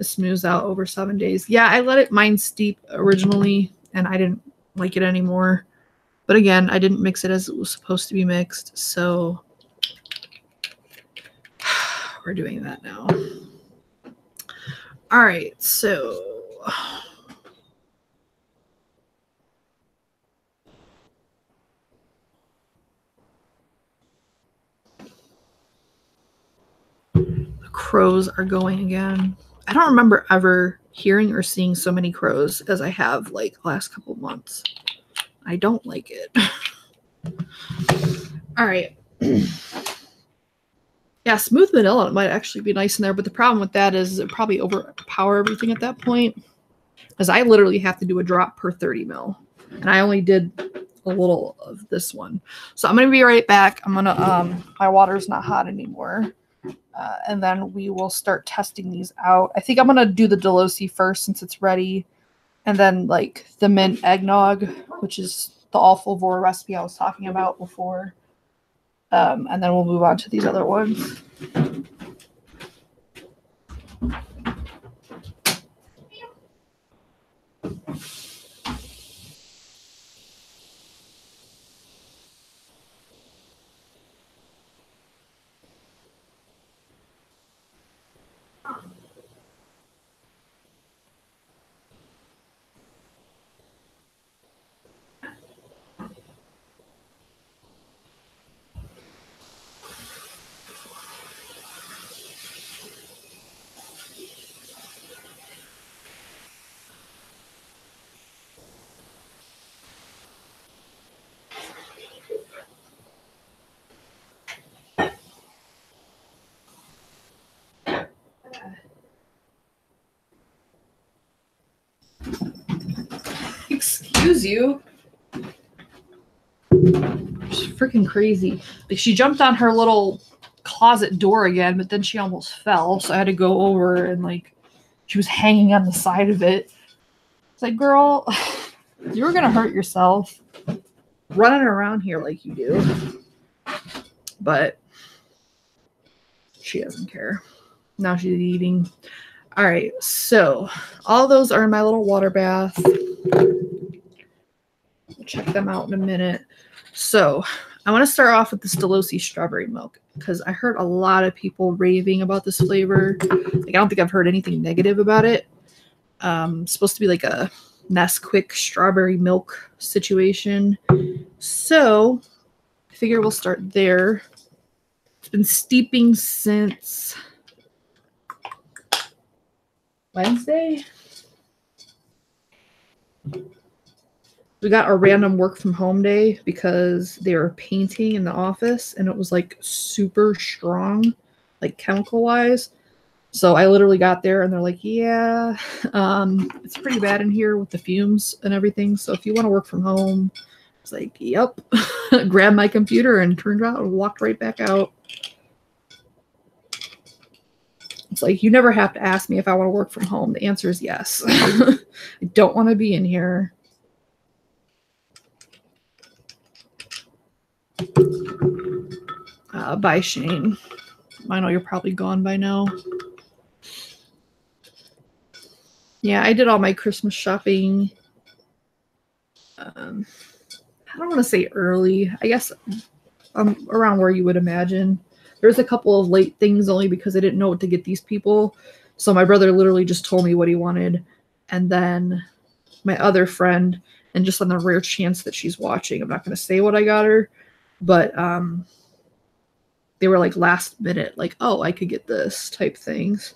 It smooths out over 7 days. Yeah, I let it mine steep originally, and I didn't like it anymore. But again, I didn't mix it as it was supposed to be mixed, so we're doing that now. All right, so the crows are going again. I don't remember ever hearing or seeing so many crows as I have like the last couple of months. I don't like it. All right. Yeah, smooth vanilla might actually be nice in there, but the problem with that is it probably overpower everything at that point. Because I literally have to do a drop per 30 mil. And I only did a little of this one. So I'm going to be right back. I'm going to, my water's not hot anymore. And then we will start testing these out. I think I'm going to do the Delosi first since it's ready. And then like the mint eggnog, which is the all Flavorah recipe I was talking about before. And then we'll move on to these other ones. Excuse you. She's freaking crazy. Like, she jumped on her little closet door again, but then she almost fell, so I had to go over and like she was hanging on the side of it. It's like, girl, you were gonna hurt yourself running around here like you do. But she doesn't care. Now she's eating. All right, so all those are in my little water bath. We'll check them out in a minute. So I want to start off with the Stellosi strawberry milk because I heard a lot of people raving about this flavor. Like, I don't think I've heard anything negative about it. It's supposed to be like a Nesquik strawberry milk situation. So I figure we'll start there. It's been steeping since Wednesday. We got a random work from home day because they were painting in the office and it was like super strong, like chemical wise. So I literally got there and they're like, yeah, it's pretty bad in here with the fumes and everything. So if you want to work from home, it's like, yep. Grabbed my computer and turned around and walked right back out. It's like, you never have to ask me if I want to work from home. The answer is yes. I don't want to be in here. Bye, Shane. I know you're probably gone by now. Yeah, I did all my Christmas shopping. I don't want to say early. I guess around where you would imagine. There's a couple of late things only because I didn't know what to get these people. So my brother literally just told me what he wanted. And then my other friend, and just on the rare chance that she's watching, I'm not going to say what I got her, but they were like last minute, like, oh, I could get this type things.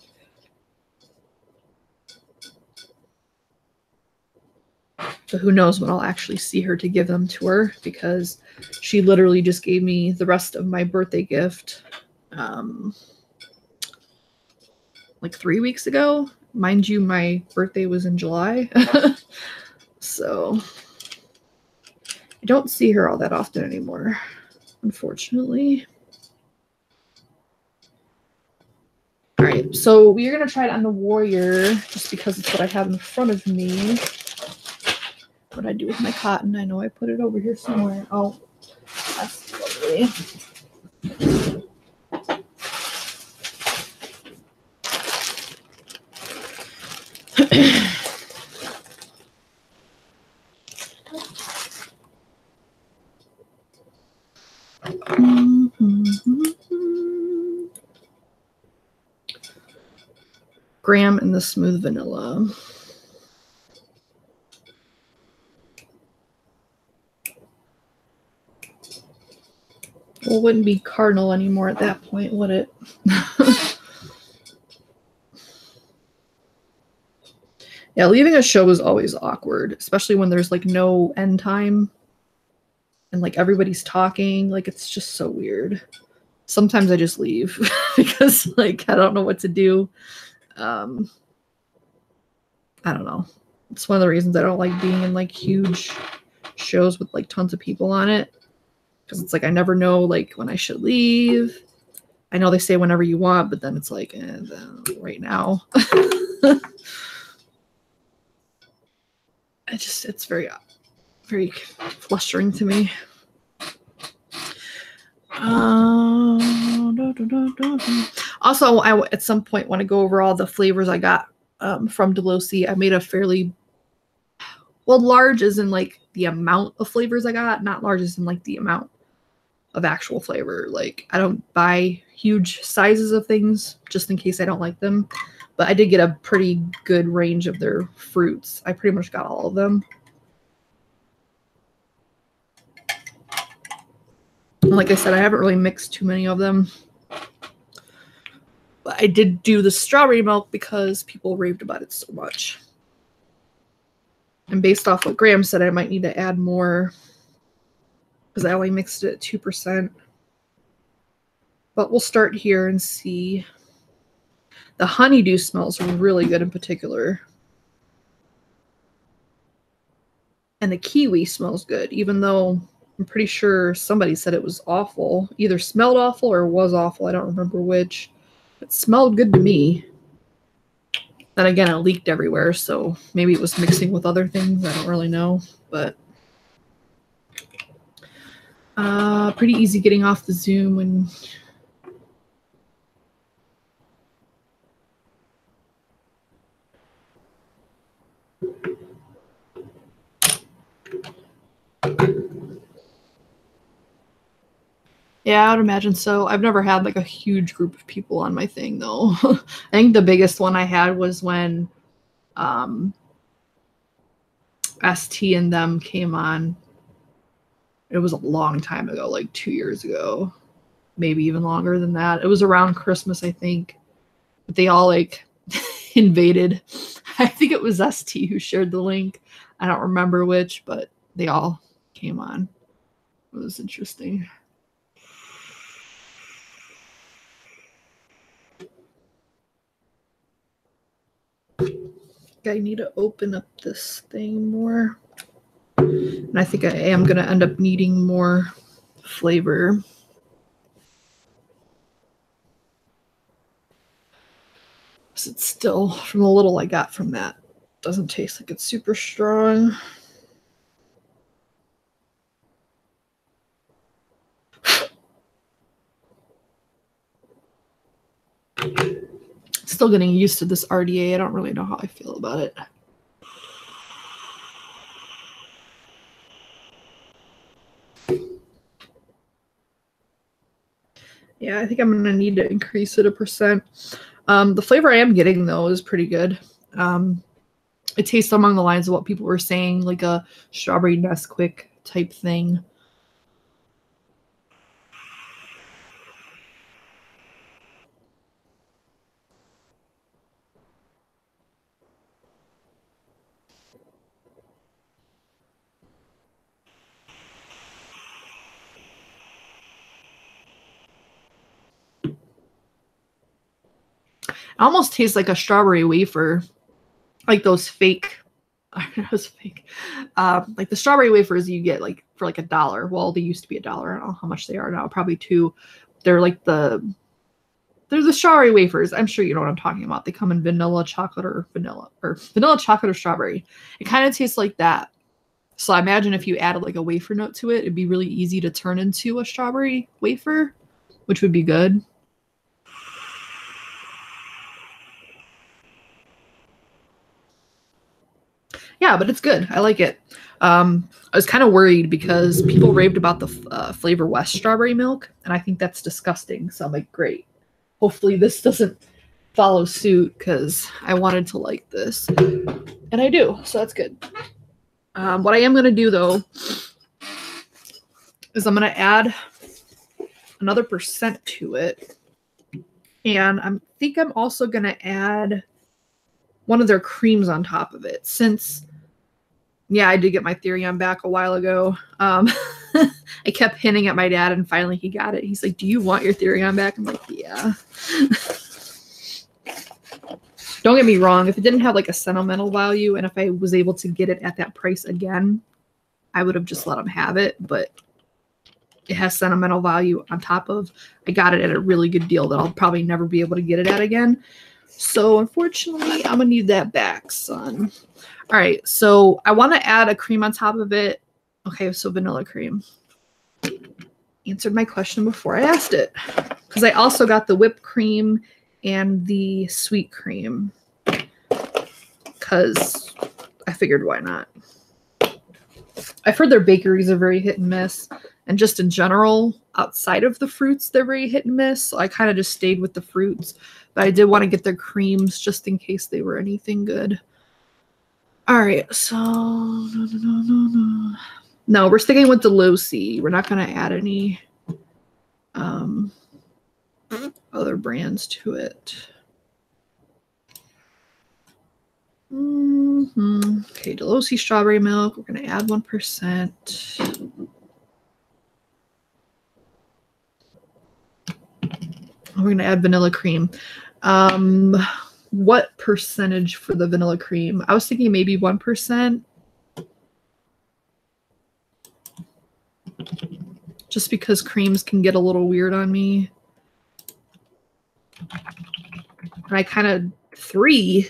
So who knows when I'll actually see her to give them to her, because she literally just gave me the rest of my birthday gift like 3 weeks ago. Mind you, my birthday was in July. So I don't see her all that often anymore, unfortunately. All right, so we're going to try it on the Warrior just because it's what I have in front of me. What I do with my cotton? I know I put it over here somewhere. Oh, that's lovely. Graham and the smooth vanilla. Well, it wouldn't be Cardinal anymore at that point, would it? Yeah, leaving a show is always awkward, especially when there's like no end time and like everybody's talking. Like, it's just so weird. Sometimes I just leave because like I don't know what to do. I don't know. It's one of the reasons I don't like being in like huge shows with like tons of people on it, because it's like I never know like when I should leave. I know they say whenever you want, but then it's like right now. It's very, very flustering to me. Also, I at some point want to go over all the flavors I got from Delosi. I made a fairly, well, large as in like the amount of flavors I got, not large as in like the amount of actual flavor. Like, I don't buy huge sizes of things just in case I don't like them. But I did get a pretty good range of their fruits. I pretty much got all of them. And like I said, I haven't really mixed too many of them. But I did do the strawberry milk because people raved about it so much. And based off what Graham said, I might need to add more because I only mixed it at 2%. But we'll start here and see. The honeydew smells really good in particular. And the kiwi smells good, even though I'm pretty sure somebody said it was awful. Either smelled awful or was awful. I don't remember which. It smelled good to me. Then again, it leaked everywhere, so maybe it was mixing with other things. I don't really know, but pretty easy getting off the Zoom and yeah, I would imagine so. I've never had like a huge group of people on my thing though. I think the biggest one I had was when ST and them came on. It was a long time ago, like 2 years ago, maybe even longer than that. It was around Christmas, I think. But they all like invaded. I think it was ST who shared the link. I don't remember which, but they all came on. It was interesting. I need to open up this thing more. And I think I am going to end up needing more flavor. It's still, from the little I got from that, doesn't taste like it's super strong. Still getting used to this RDA. I don't really know how I feel about it. Yeah, I think I'm going to need to increase it 1%. The flavor I am getting, though, is pretty good. It tastes along the lines of what people were saying, like a strawberry Nesquik type thing. It almost tastes like a strawberry wafer, like those fake. It was fake. Like the strawberry wafers you get like for like $1. Well, they used to be $1. I don't know how much they are now. Probably $2. They're like they're the strawberry wafers. I'm sure you know what I'm talking about. They come in vanilla chocolate or vanilla chocolate or strawberry. It kind of tastes like that. So I imagine if you added like a wafer note to it, it'd be really easy to turn into a strawberry wafer, which would be good. Yeah, but it's good. I like it. I was kind of worried because people raved about the Flavor West strawberry milk, and I think that's disgusting. So I'm like, great. Hopefully this doesn't follow suit because I wanted to like this. And I do, so that's good. What I am going to do, though, is I'm going to add another % to it. And I think I'm also going to add one of their creams on top of it since, yeah, I did get my Therion back a while ago. I kept hinting at my dad and finally he got it. He's like, do you want your Therion back? I'm like, yeah. Don't get me wrong. If it didn't have like a sentimental value and if I was able to get it at that price again, I would have just let him have it. But it has sentimental value on top of, I got it at a really good deal that I'll probably never be able to get it at again. So unfortunately, I'm going to need that back, son. All right, so I want to add a cream on top of it. Okay, so vanilla cream. Answered my question before I asked it. because I also got the whipped cream and the sweet cream because I figured why not. I've heard their bakeries are very hit and miss, and just in general, outside of the fruits, they're very hit and miss. So I kind of just stayed with the fruits, but I did want to get their creams just in case they were anything good. All right, so no, we're sticking with the low C. We're not going to add any other brands to it. Okay, Delosi strawberry milk. We're going to add 1%. We're going to add vanilla cream. What percentage for the vanilla cream? I was thinking maybe 1%. Just because creams can get a little weird on me. And I kind of 3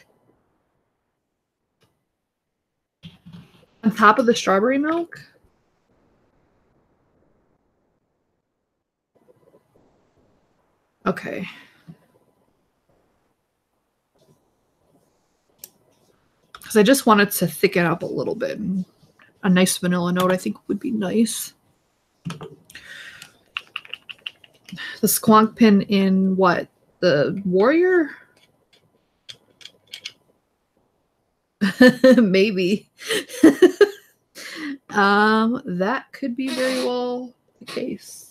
on top of the strawberry milk. Okay. Because I just wanted to thicken up a little bit. And a nice vanilla note I think would be nice. The squonk pin in what? The Warrior? Maybe. That could be very well the case.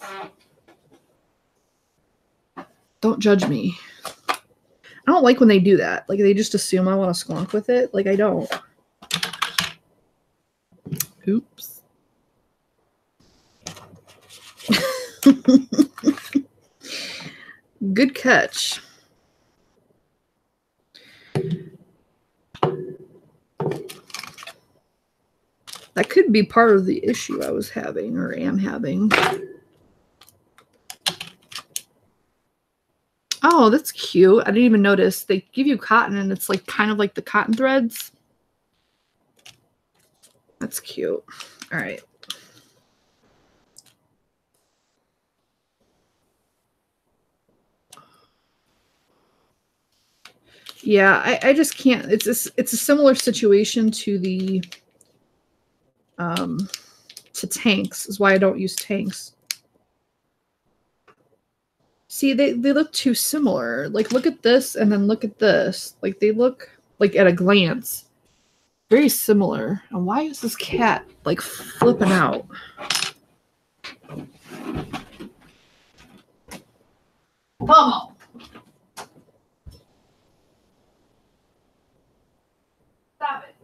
Don't judge me. I don't like when they do that. Like, they just assume I want to squonk with it. Like, I don't. Oops. Good catch. That could be part of the issue I was having or am having. Oh, that's cute. I didn't even notice. They give you cotton and it's like kind of like the cotton threads. That's cute. All right. Yeah, I just can't. It's a similar situation to the to tanks, is why I don't use tanks. See, they look too similar. Like, look at this and then look at this. Like, they look like at a glance very similar. And why is this cat like flipping out? Momo. Stop it.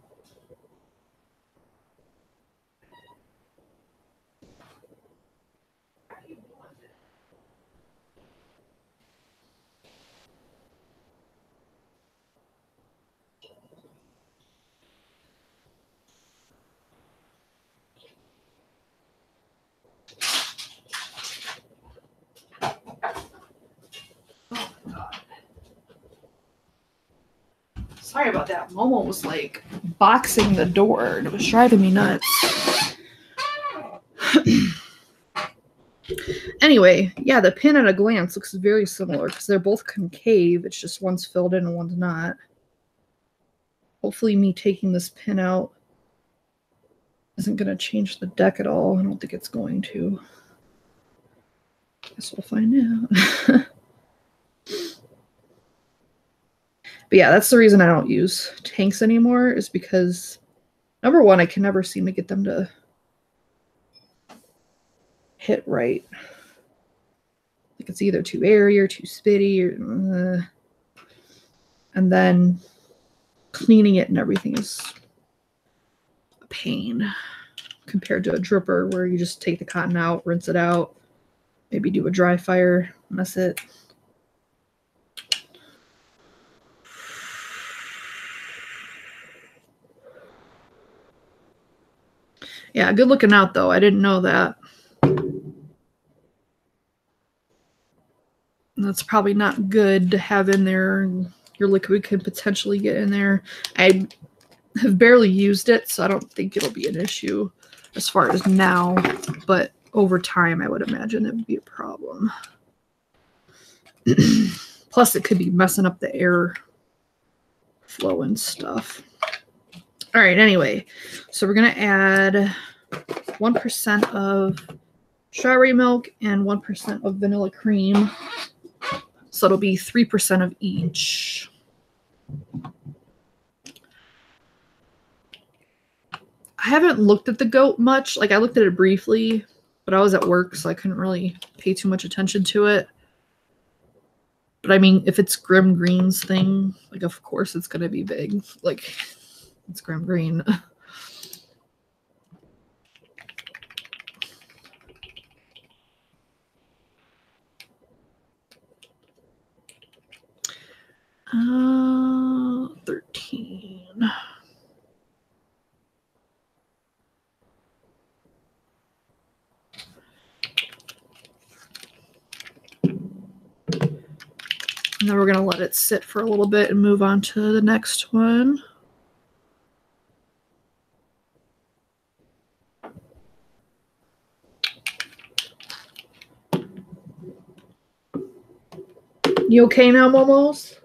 Sorry about that. Momo was like boxing the door and it was driving me nuts. Anyway, yeah, the pin at a glance looks very similar because they're both concave. It's just one's filled in and one's not. Hopefully me taking this pin out isn't going to change the deck at all. I don't think it's going to. Guess we'll find out. But yeah, that's the reason I don't use tanks anymore, is because, number one, I can never seem to get them to hit right. Like, it's either too airy or too spitty, or and then cleaning it and everything is a pain compared to a dripper where you just take the cotton out, rinse it out, maybe do a dry fire, and that's it. Yeah, good looking out, though. I didn't know that. That's probably not good to have in there. Your liquid could potentially get in there. I have barely used it, so I don't think it'll be an issue as far as now. But over time, I would imagine it would be a problem. Plus, it could be messing up the air flow and stuff. All right, anyway, so we're going to add 1% of strawberry milk and 1% of vanilla cream. So it'll be 3% of each. I haven't looked at the goat much. Like, I looked at it briefly, but I was at work, so I couldn't really pay too much attention to it. But I mean, if it's Grim Green's thing, like, of course it's going to be big. Like, it's Grim Green. Uh, 13. And then we're going to let it sit for a little bit and move on to the next one. You okay now, Momos?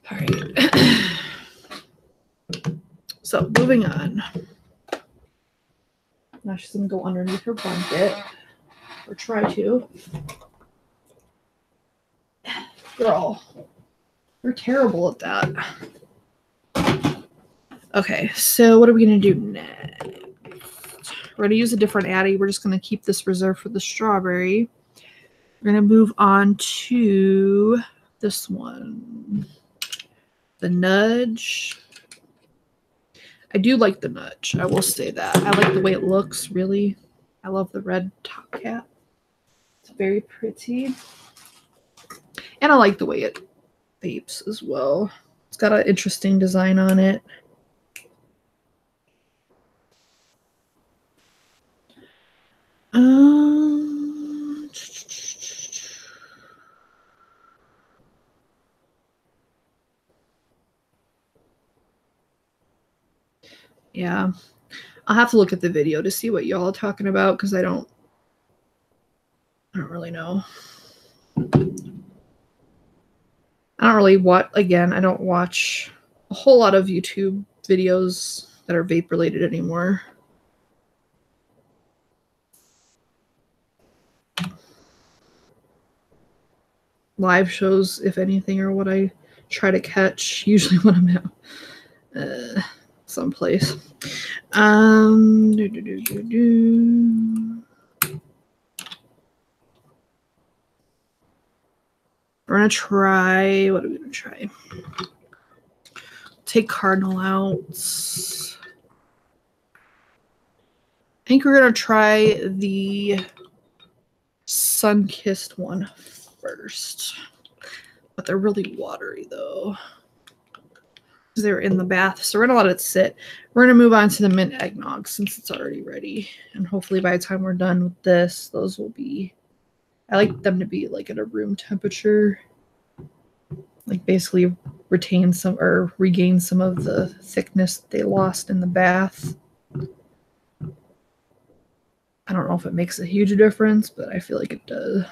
All right. So, moving on. Now she's going to go underneath her blanket. Or try to. Girl, you're terrible at that. Okay, so what are we going to do next? We're going to use a different Addy. We're just going to keep this reserved for the strawberry. We're going to move on to this one. The Nudge. I do like the Nudge. I will say that. I like the way it looks, really. I love the red top cap. It's very pretty. And I like the way it vapes as well. It's got an interesting design on it. Yeah. I'll have to look at the video to see what y'all are talking about because I don't really know. I don't really watch, again, I don't watch a whole lot of YouTube videos that are vape related anymore. Live shows, if anything, are what I try to catch, usually when I'm at someplace. We're gonna try, what are we gonna try? Take Cardinal out. I think we're gonna try the Sunkist one first. But they're really watery though. They're in the bath, so we're gonna let it sit. We're gonna move on to the mint eggnog since it's already ready, and hopefully by the time we're done with this, those will be, I like them to be like at a room temperature, like basically retain some or regain some of the thickness they lost in the bath. I don't know if it makes a huge difference, but I feel like it does.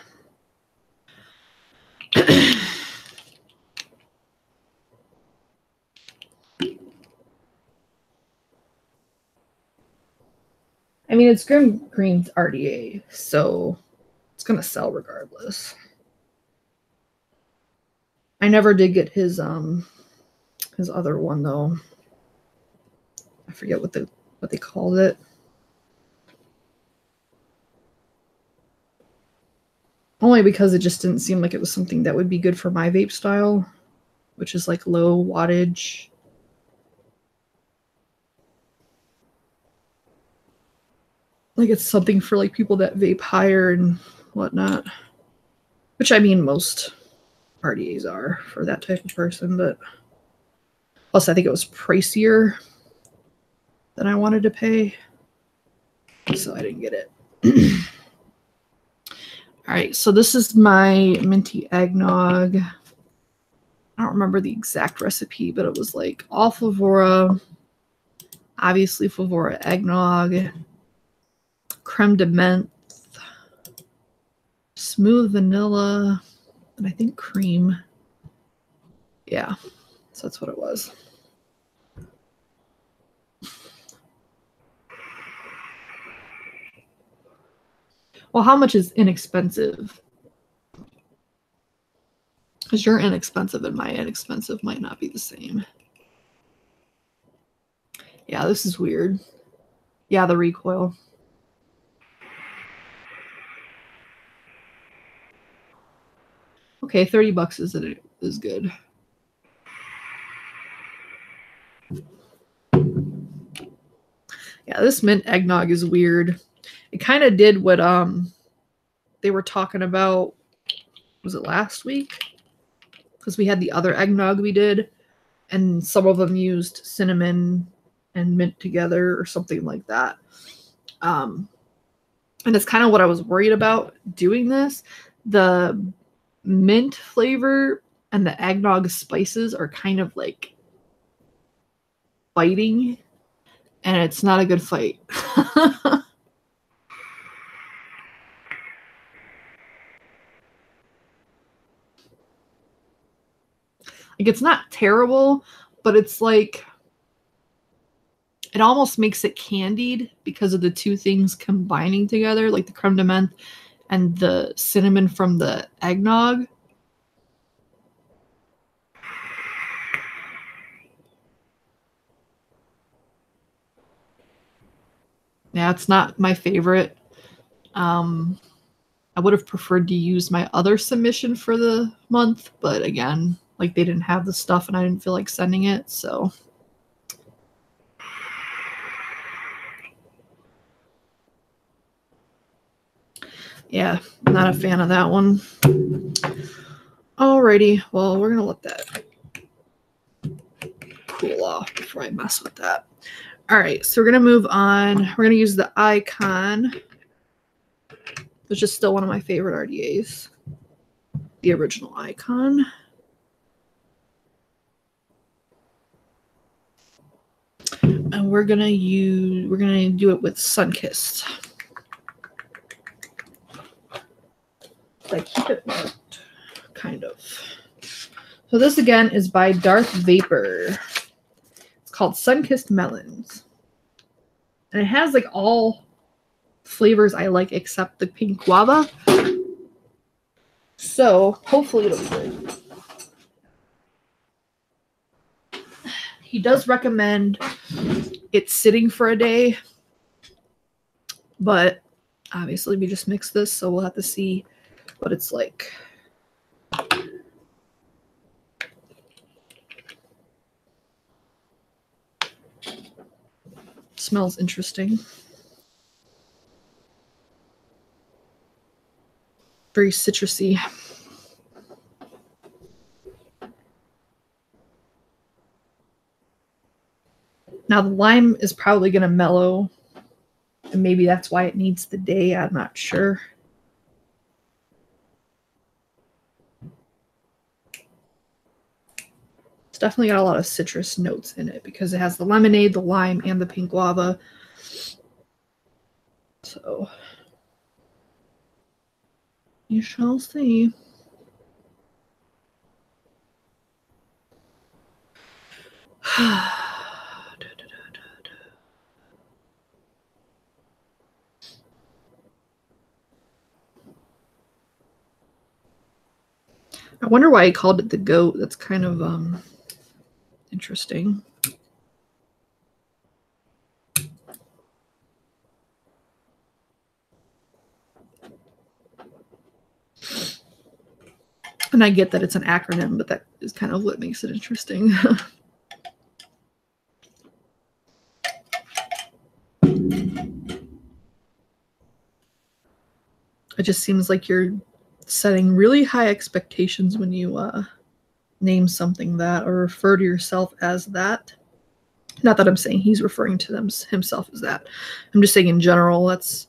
I mean, it's Grim Green's RDA, so it's going to sell regardless. I never did get his other one though. I forget what they called it. Only because it just didn't seem like it was something that would be good for my vape style, which is like low wattage. Like it's something for like people that vape higher and whatnot. Which I mean most RDAs are for that type of person, but plus I think it was pricier than I wanted to pay. So I didn't get it. All right, so this is my minty eggnog. I don't remember the exact recipe, but it was like all Flavorah, obviously Flavorah eggnog, creme de menthe, Smooth vanilla, and I think cream. Yeah, so that's what it was. Well, how much is inexpensive? Because your inexpensive and my inexpensive might not be the same. Yeah, this is weird. Yeah, the recoil. Okay, $30 is good. Yeah, this mint eggnog is weird. It kind of did what they were talking about. Was it last week? Because we had the other eggnog we did, and some of them used cinnamon and mint together or something like that. And it's kind of what I was worried about doing this. The mint flavor and the eggnog spices are kind of like fighting, and it's not a good fight. Like, it's not terrible, but it's like it almost makes it candied because of the two things combining together, like the creme de menthe and the cinnamon from the eggnog. Yeah, it's not my favorite. I would have preferred to use my other submission for the month, but again, like they didn't have the stuff and I didn't feel like sending it, so. Yeah, not a fan of that one. Alrighty, well, we're gonna let that cool off before I mess with that. All right, so we're gonna move on. We're gonna use the Icon, which is still one of my favorite RDAs. The original Icon. And we're gonna do it with Sunkist. I keep it marked, kind of. So this again is by Darth Vapor. It's called Sunkist Melons. And it has like all flavors I like except the pink guava. So hopefully it'll be good. He does recommend it sitting for a day, but obviously we just mixed this, so we'll have to see what it's like. Smells interesting. Very citrusy. Now the lime is probably going to mellow, and maybe that's why it needs the day. I'm not sure. It's definitely got a lot of citrus notes in it because it has the lemonade, the lime, and the pink guava. So you shall see. I wonder why he called it the goat. That's kind of interesting. And I get that it's an acronym, but that is kind of what makes it interesting. It just seems like you're setting really high expectations when you name something that or refer to yourself as that. Not that I'm saying he's referring to himself as that. I'm just saying in general, it's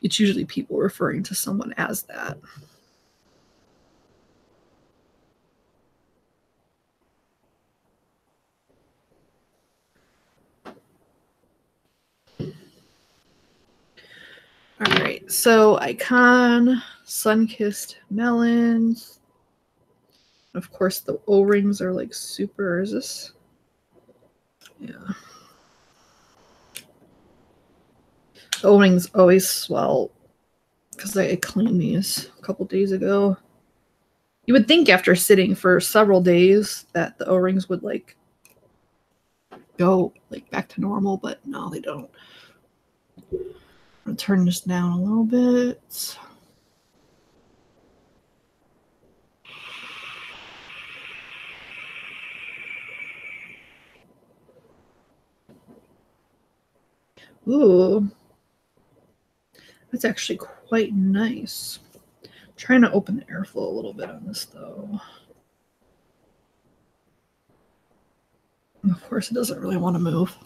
usually people referring to someone as that. All right, so Icon, Sunkist melons. Of course, the O-rings are like super. Is this? Yeah. The O-rings always swell because I cleaned these a couple days ago. You would think after sitting for several days that the O-rings would like go like back to normal, but no, they don't. I'm gonna turn this down a little bit. Ooh, that's actually quite nice. I'm trying to open the airflow a little bit on this though. Of course, it doesn't really want to move.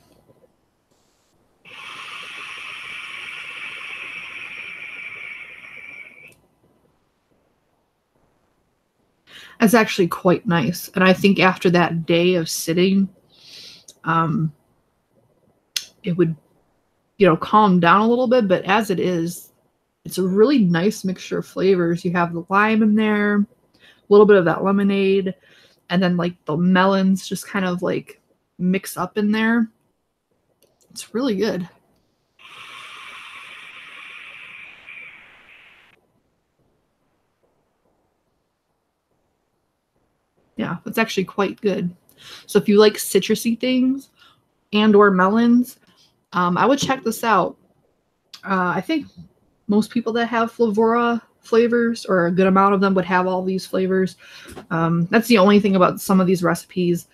That's actually quite nice. And I think after that day of sitting, it would, calm down a little bit. But as it is, it's a really nice mixture of flavors. You have the lime in there, a little bit of that lemonade, and then like the melons just kind of like mix up in there. It's really good. Yeah, it's actually quite good. So if you like citrusy things and or melons, I would check this out. I think most people that have Flavorah flavors, or a good amount of them, would have all these flavors. That's the only thing about some of these recipes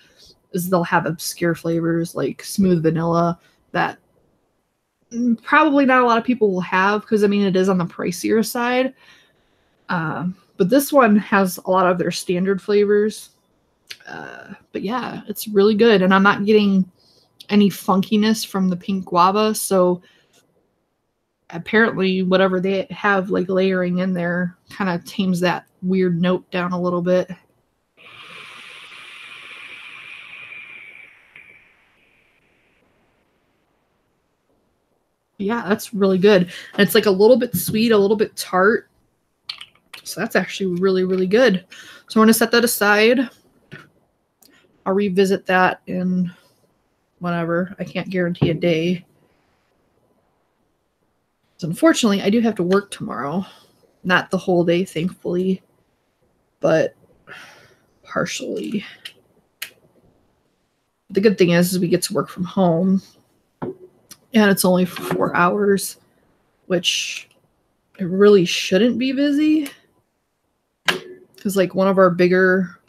is they'll have obscure flavors like smooth vanilla that probably not a lot of people will have because, I mean, it is on the pricier side. But this one has a lot of their standard flavors. But yeah, it's really good. And I'm not getting any funkiness from the pink guava. So apparently whatever they have like layering in there kind of tames that weird note down a little bit. Yeah, that's really good. And it's like a little bit sweet, a little bit tart. So that's actually really, really good. So I'm going to set that aside. I'll revisit that in whenever. I can't guarantee a day. So unfortunately, I do have to work tomorrow. Not the whole day, thankfully, but partially. The good thing is we get to work from home, and it's only for 4 hours, which it really shouldn't be busy. Because like one of our bigger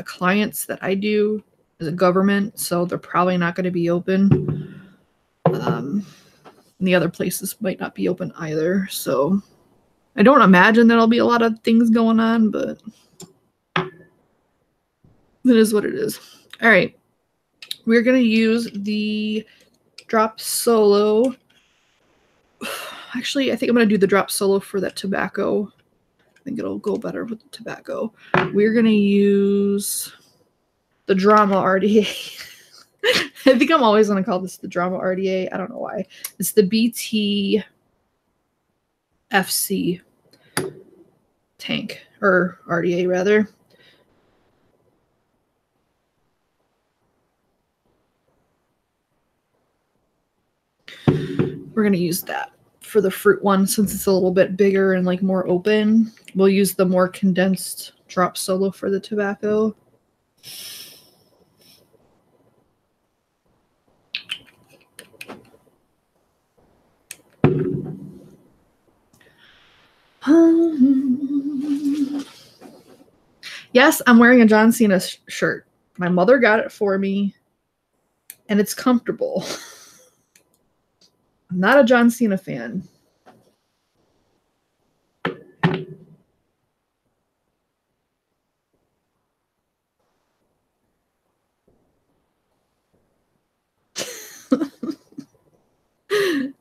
clients that I do is a government, so they're probably not going to be open. And the other places might not be open either. So I don't imagine there'll be a lot of things going on, but it is what it is. All right. We're going to use the drop solo. Actually, I think I'm going to do the drop solo for that tobacco. I think it'll go better with the tobacco. We're going to use the Drama RDA. I think I'm always going to call this the Drama RDA. I don't know why. It's the BT FC tank, or RDA rather. We're going to use that for the fruit one since it's a little bit bigger and like more open. We'll use the more condensed drop solo for the tobacco. Yes, I'm wearing a John Cena shirt. My mother got it for me, and it's comfortable. I'm not a John Cena fan.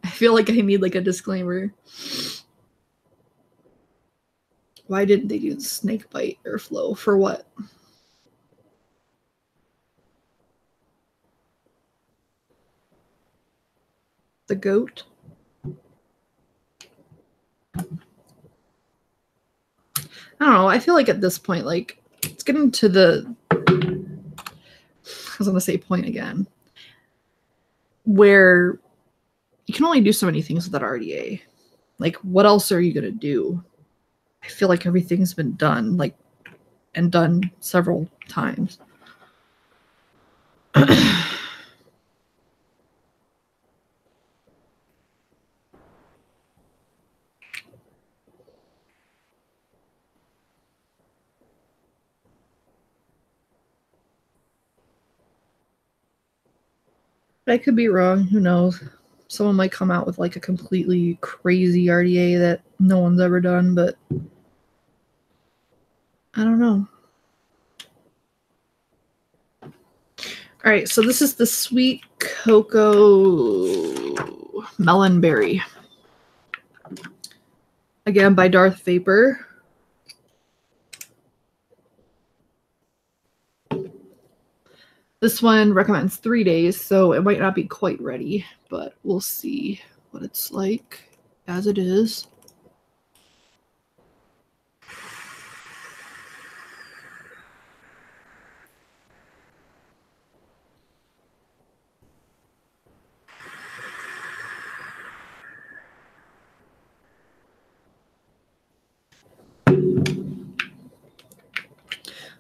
I feel like I need like a disclaimer. Why didn't they do the snake bite airflow? For what? The goat? I don't know. I feel like at this point, like, it's getting to the, I was going to say point again, where you can only do so many things with that RDA. Like, what else are you going to do? I feel like everything's been done, like, and done several times. I could be wrong. Who knows? Someone might come out with like a completely crazy RDA that no one's ever done, but I don't know. All right, so this is the sweet cocoa melon berry. Again, by Darth Vapor. This one recommends 3 days, so it might not be quite ready, but we'll see what it's like as it is.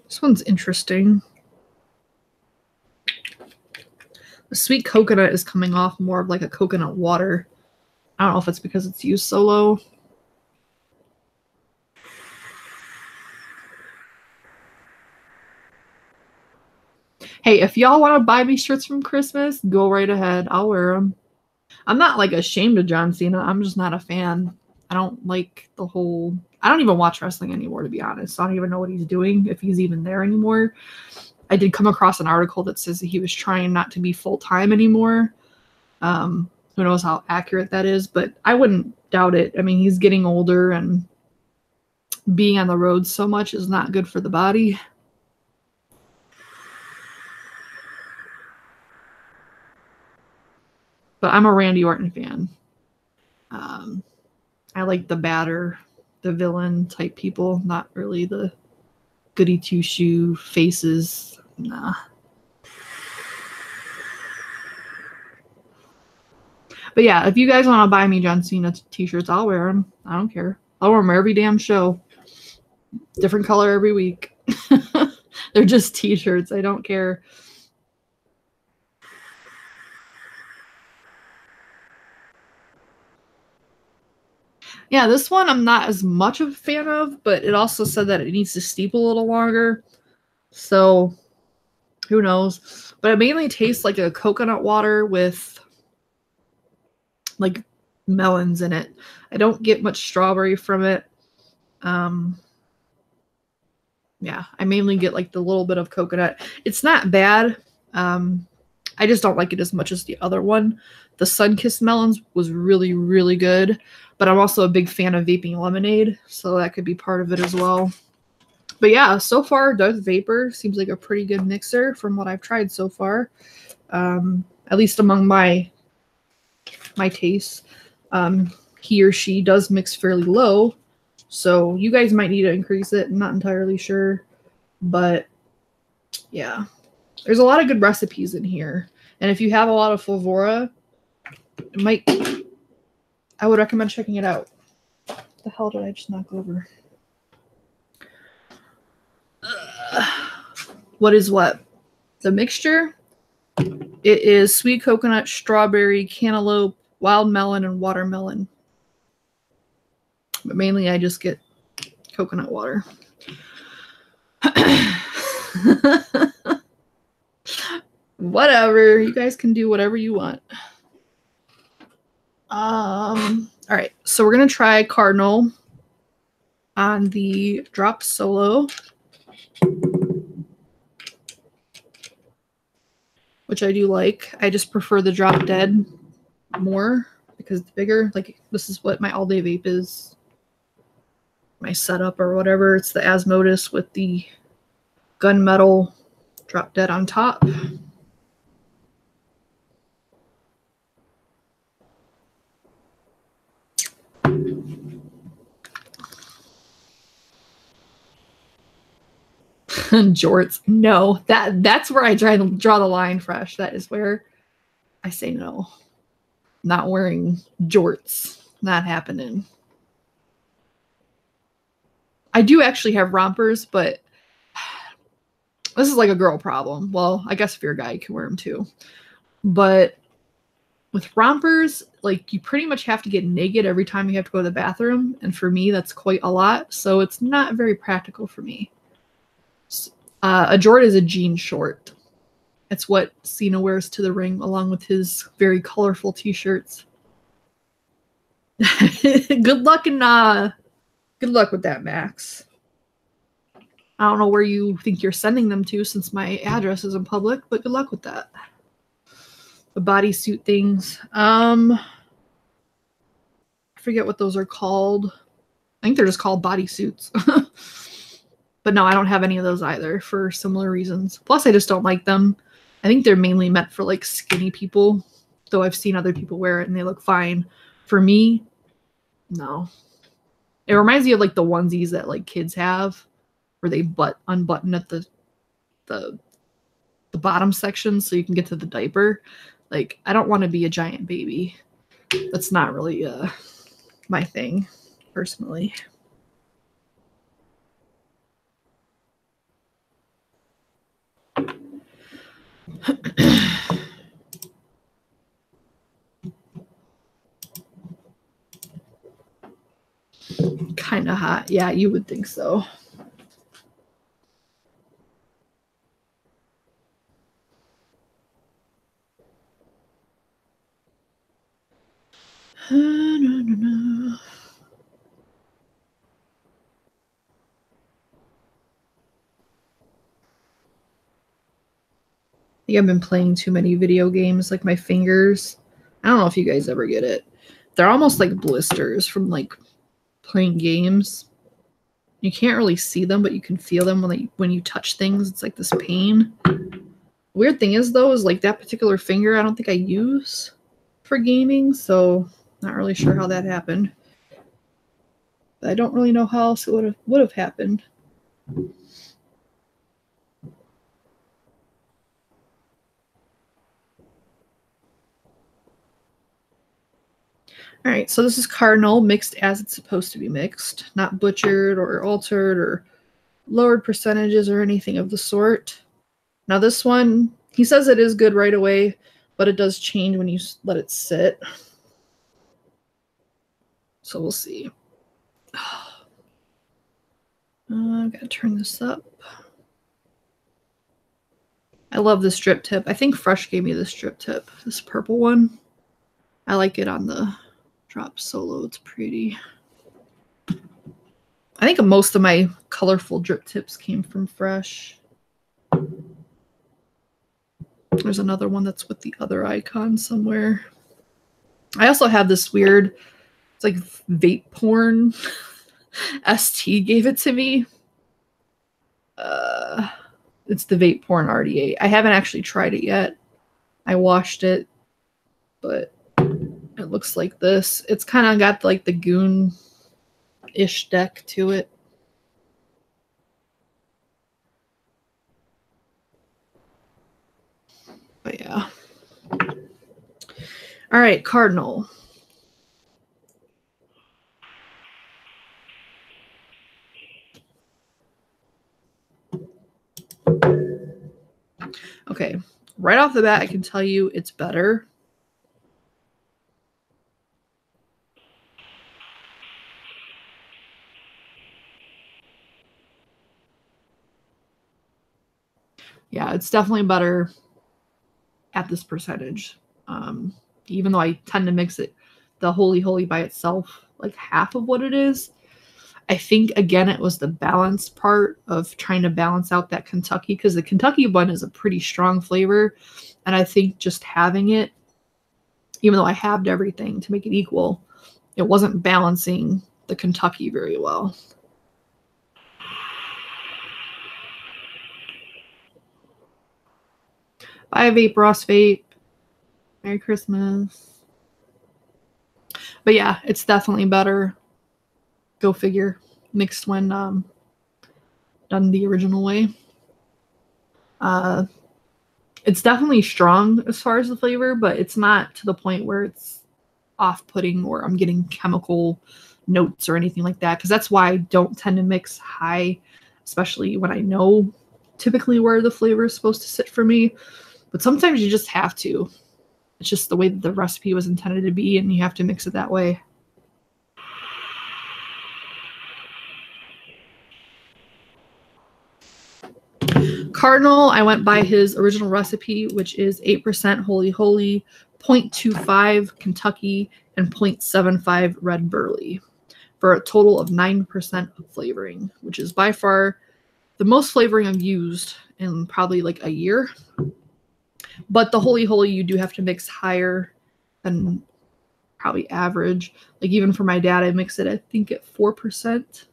This one's interesting. The sweet coconut is coming off more of like a coconut water. I don't know if it's because it's used so low. Hey, if y'all want to buy me shirts from Christmas, go right ahead. I'll wear them. I'm not like ashamed of John Cena. I'm just not a fan. I don't like the whole... I don't even watch wrestling anymore, to be honest. I don't even know what he's doing, if he's even there anymore. I did come across an article that says that he was trying not to be full-time anymore. Who knows how accurate that is, but I wouldn't doubt it. I mean, he's getting older, and being on the road so much is not good for the body. But I'm a Randy Orton fan. I like the batter, the villain type people, not really the goody two-shoe faces. Nah. But yeah, if you guys want to buy me John Cena t-shirts, I'll wear them. I don't care. I'll wear them every damn show. Different color every week. They're just t-shirts. I don't care. Yeah, this one I'm not as much of a fan of, but it also said that it needs to steep a little longer. So, who knows? But it mainly tastes like a coconut water with like melons in it. I don't get much strawberry from it. Yeah, I mainly get like the little bit of coconut. It's not bad. I just don't like it as much as the other one. The Sunkist melons was really, really good, but I'm also a big fan of vaping lemonade, so that could be part of it as well. But yeah, so far, Darth Vapor seems like a pretty good mixer from what I've tried so far, at least among my tastes. He or she does mix fairly low, so you guys might need to increase it. I'm not entirely sure, but yeah. There's a lot of good recipes in here. And if you have a lot of Flavorah, I would recommend checking it out. What the hell did I just knock over? What is what? The mixture? It is sweet coconut, strawberry, cantaloupe, wild melon, and watermelon. But mainly I just get coconut water. Whatever. You guys can do whatever you want. All right. So we're going to try Cardinal on the drop solo, which I do like. I just prefer the drop dead more because it's bigger. Like, this is what my all-day vape is. My setup or whatever. It's the Asmodus with the gunmetal drop dead on top. Jorts. No, that's where I draw the line, Fresh. That is where I say no. Not wearing jorts. Not happening. I do actually have rompers, but this is like a girl problem. Well, I guess if you're a guy, you can wear them too. But with rompers, like you pretty much have to get naked every time you have to go to the bathroom. And for me, that's quite a lot. So it's not very practical for me. A jort is a jean short. It's what Cena wears to the ring along with his very colorful t-shirts. Good luck with that, Max. I don't know where you think you're sending them to since my address isn't public, but good luck with that. The bodysuit things. I forget what those are called. I think they're just called bodysuits. But no, I don't have any of those either for similar reasons. Plus, I just don't like them. I think they're mainly meant for like skinny people, though I've seen other people wear it and they look fine. For me, no. It reminds me of like the onesies that like kids have where they unbutton at the bottom section so you can get to the diaper. Like, I don't want to be a giant baby. That's not really my thing, personally. Kind of hot. Yeah, you would think so. No. I think I've been playing too many video games, like my fingers. I don't know if you guys ever get it. They're almost like blisters from like playing games. You can't really see them, but you can feel them when you touch things. It's like this pain. Weird thing is though, is like that particular finger I don't think I use for gaming, so not really sure how that happened. But I don't really know how else it would have happened. All right, so this is Cardinal mixed as it's supposed to be mixed, not butchered or altered or lowered percentages or anything of the sort. Now this one, he says it is good right away, but it does change when you let it sit. So we'll see. I've got to turn this up. I love this drip tip. I think Fresh gave me this drip tip, this purple one. I like it on the drop solo. It's pretty. I think most of my colorful drip tips came from Fresh. There's another one that's with the other icon somewhere. I also have this weird, it's like vape porn. ST gave it to me. It's the vape porn RD8. I haven't actually tried it yet. I washed it, but it looks like this. It's kind of got like the goon-ish deck to it. But yeah. All right, Cardinal. Okay, right off the bat, I can tell you it's better. Yeah, it's definitely better at this percentage. Even though I tend to mix it, the Holy Holy by itself, like half of what it is. I think, again, it was the balance part of trying to balance out that Kentucky, because the Kentucky one is a pretty strong flavor. And I think just having it, even though I halved everything to make it equal, it wasn't balancing the Kentucky very well. Bye, Vape Ross Vape. Merry Christmas. But yeah, it's definitely better. Go figure. Mixed when done the original way. It's definitely strong as far as the flavor, but it's not to the point where it's off-putting or I'm getting chemical notes or anything like that. Because that's why I don't tend to mix high, especially when I know typically where the flavor is supposed to sit for me. But sometimes you just have to. It's just the way that the recipe was intended to be, and you have to mix it that way. Cardinal, I went by his original recipe, which is 8% Holy Holy, 0.25 Kentucky, and 0.75 red burley, for a total of 9% of flavoring, which is by far the most flavoring I've used in probably like a year. But the Holy Holy, you do have to mix higher than probably average. Like even for my dad, I mix it, I think, at 4%.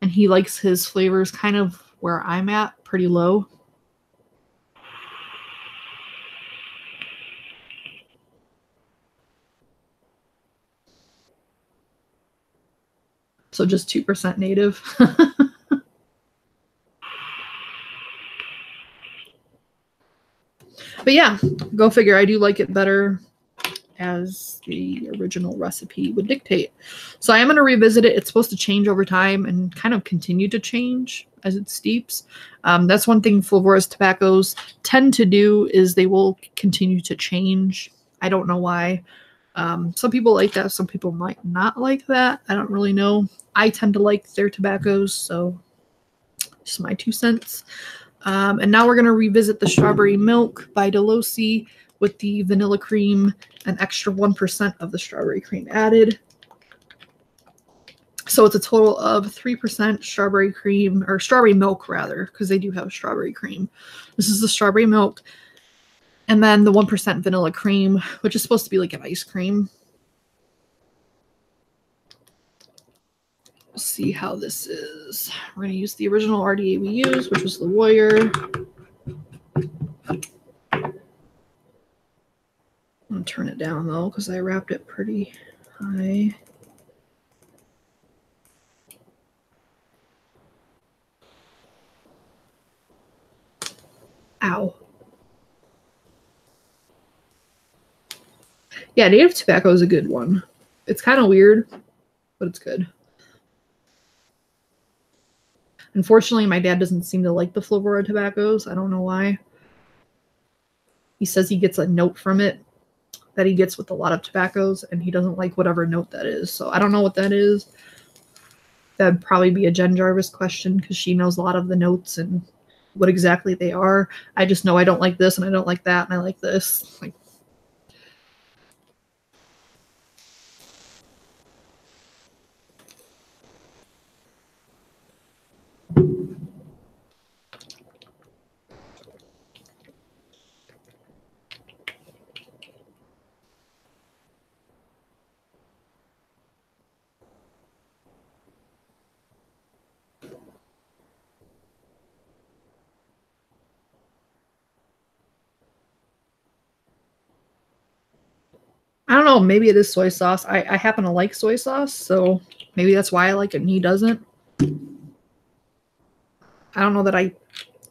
And he likes his flavors kind of where I'm at, pretty low. So just 2% native. But yeah, go figure. I do like it better as the original recipe would dictate. So I am going to revisit it. It's supposed to change over time and kind of continue to change as it steeps. That's one thing Flavorah's tobaccos tend to do, is they will continue to change. I don't know why. Some people like that. Some people might not like that. I don't really know. I tend to like their tobaccos, so just my 2 cents. And now we're going to revisit the strawberry milk by Delosi with the vanilla cream, an extra 1% of the strawberry cream added. So it's a total of 3% strawberry cream, or strawberry milk rather, because they do have strawberry cream. This is the strawberry milk. And then the 1% vanilla cream, which is supposed to be like an ice cream. Let's see how this is. We're going to use the original RDA we used, which was the Warrior. I'm going to turn it down though, because I wrapped it pretty high. Ow. Yeah, native tobacco is a good one. It's kind of weird, but it's good. Unfortunately, my dad doesn't seem to like the Flavorah tobaccos. I don't know why. He says he gets a note from it that he gets with a lot of tobaccos, and he doesn't like whatever note that is. So I don't know what that is. That'd probably be a Jen Jarvis question, because she knows a lot of the notes and what exactly they are. I just know I don't like this, and I don't like that, and I like this. Like, I don't know. Maybe it is soy sauce. I happen to like soy sauce, so maybe that's why I like it and he doesn't. I don't know that I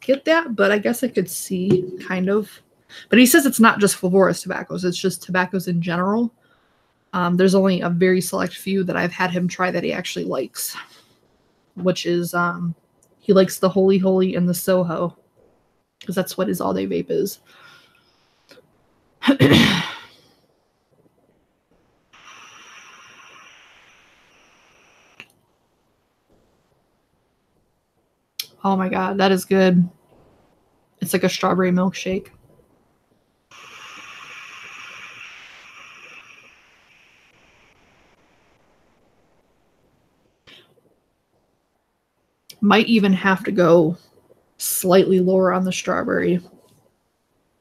get that, but I guess I could see, kind of. But he says it's not just Flavorah's tobaccos. It's just tobaccos in general. There's only a very select few that I've had him try that he actually likes, which is he likes the Holy Holy and the Soho, because that's what his all-day vape is. Oh my god, that is good. It's like a strawberry milkshake. Might even have to go slightly lower on the strawberry.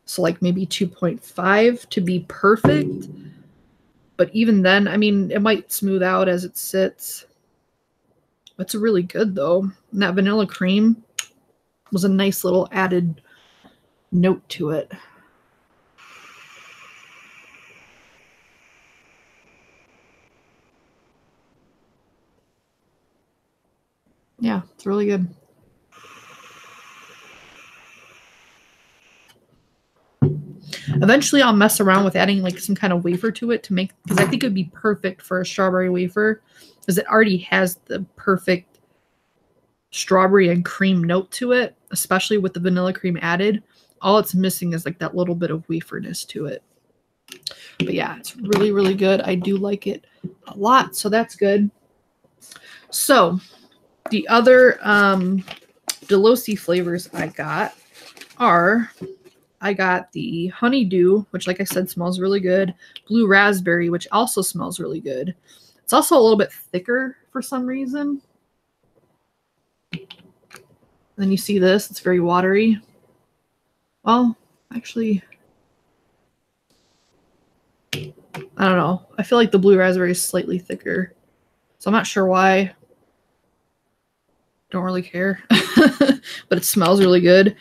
So like maybe 2.5 to be perfect. But even then, I mean, it might smooth out as it sits. It's really good though. And that vanilla cream was a nice little added note to it. Yeah, it's really good. Eventually I'll mess around with adding like some kind of wafer to it to make, because I think it would be perfect for a strawberry wafer, because it already has the perfect strawberry and cream note to it, especially with the vanilla cream added. All it's missing is like that little bit of waferness to it. But yeah, it's really, really good. I do like it a lot, so that's good. So the other Delosi flavors I got are, I got the honeydew, which like I said smells really good. Blue raspberry, which also smells really good. It's also a little bit thicker for some reason. Then you see this, it's very watery. Well, actually, I don't know. I feel like the blue raspberry is slightly thicker. So I'm not sure why. Don't really care. But it smells really good.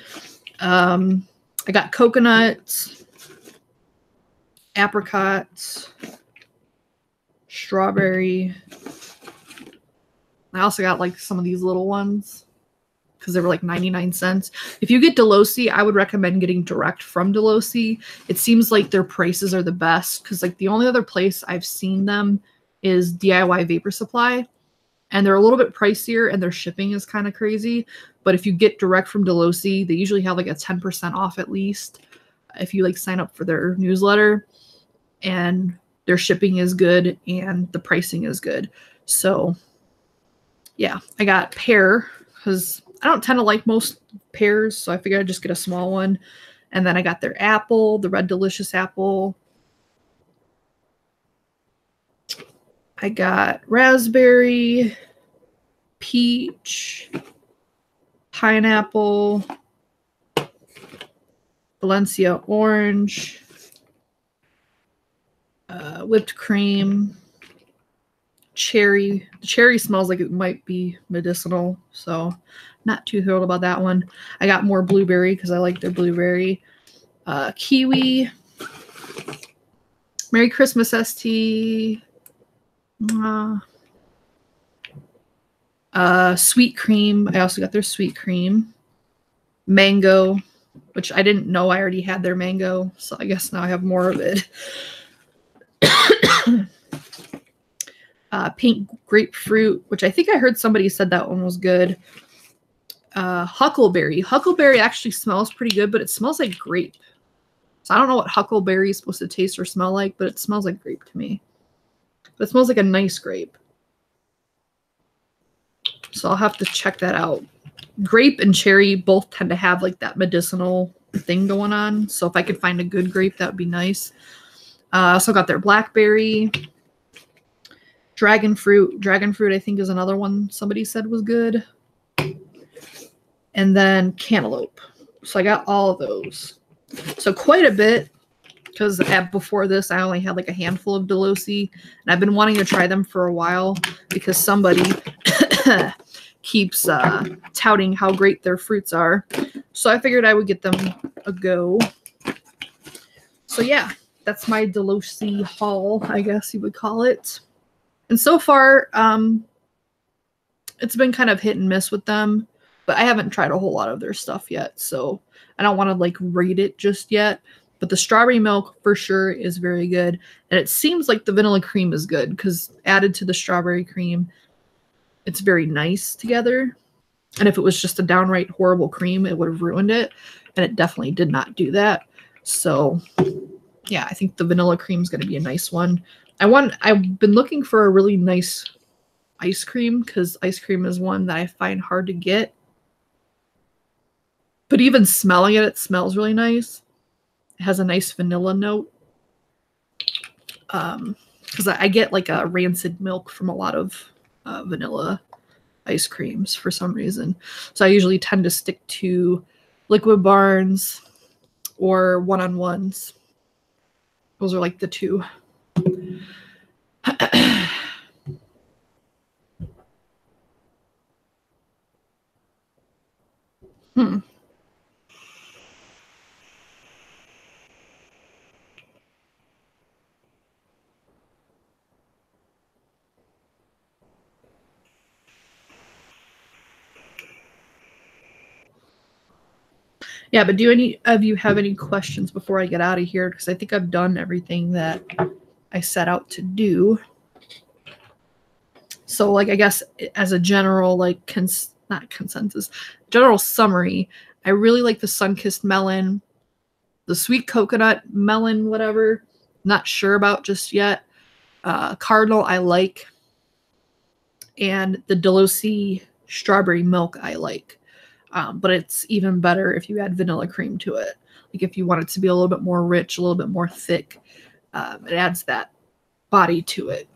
I got coconuts, apricots, strawberry. I also got like some of these little ones because they were like 99 cents. If you get Delosi, I would recommend getting direct from Delosi. It seems like their prices are the best because like the only other place I've seen them is DIY Vapor Supply, and they're a little bit pricier and their shipping is kind of crazy. But if you get direct from Delosi, they usually have like a 10% off at least if you like sign up for their newsletter, and their shipping is good and the pricing is good. So yeah, I got pear because I don't tend to like most pears, so I figured I'd just get a small one. And then I got their apple, the Red Delicious apple. I got raspberry, peach, pineapple, Valencia orange, whipped cream, cherry. The cherry smells like it might be medicinal, so not too thrilled about that one. I got more blueberry because I like their blueberry. Kiwi. Merry Christmas, ST. Sweet cream. I also got their sweet cream. Mango, which I didn't know I already had their mango, so I guess now I have more of it. Pink grapefruit, which I think I heard somebody said that one was good. Huckleberry. Huckleberry actually smells pretty good, but it smells like grape. So I don't know what huckleberry is supposed to taste or smell like, but it smells like grape to me. But it smells like a nice grape. So I'll have to check that out. Grape and cherry both tend to have like that medicinal thing going on. So if I could find a good grape, that would be nice. I also got their blackberry. Dragon fruit. Dragon fruit, I think, is another one somebody said was good. And then cantaloupe. So I got all of those. So quite a bit, because before this, I only had like a handful of Delosi, and I've been wanting to try them for a while because somebody keeps touting how great their fruits are. So I figured I would get them a go. So yeah, that's my Delosi haul, I guess you would call it. And so far, it's been kind of hit and miss with them, but I haven't tried a whole lot of their stuff yet, so I don't want to like rate it just yet. But the strawberry milk for sure is very good, and it seems like the vanilla cream is good because added to the strawberry cream, it's very nice together. And if it was just a downright horrible cream, it would have ruined it, and it definitely did not do that. So yeah, I think the vanilla cream is going to be a nice one. I've been looking for a really nice ice cream because ice cream is one that I find hard to get. But even smelling it, it smells really nice. It has a nice vanilla note. Because I get like a rancid milk from a lot of vanilla ice creams for some reason. So I usually tend to stick to Liquid Barns or one-on-ones. Those are like the two. Yeah, but do any of you have any questions before I get out of here? Because I think I've done everything that I set out to do. So, like, I guess as a general, like, not consensus, general summary, I really like the Sunkist melon, the sweet coconut melon, whatever. Not sure about just yet. Cardinal, I like. And the Delosi strawberry milk, I like. But it's even better if you add vanilla cream to it. Like, if you want it to be a little bit more rich, a little bit more thick, it adds that body to it.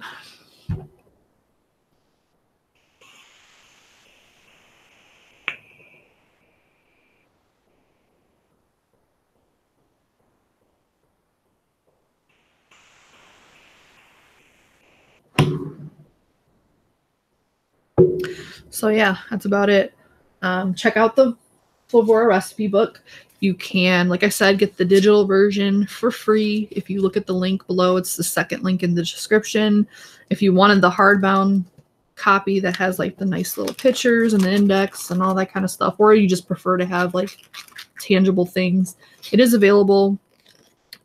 So yeah, that's about it. Check out the Flavorah recipe book. You can, like I said, get the digital version for free. If you look at the link below, it's the second link in the description. If you wanted the hardbound copy that has like the nice little pictures and the index and all that kind of stuff, or you just prefer to have like tangible things, it is available.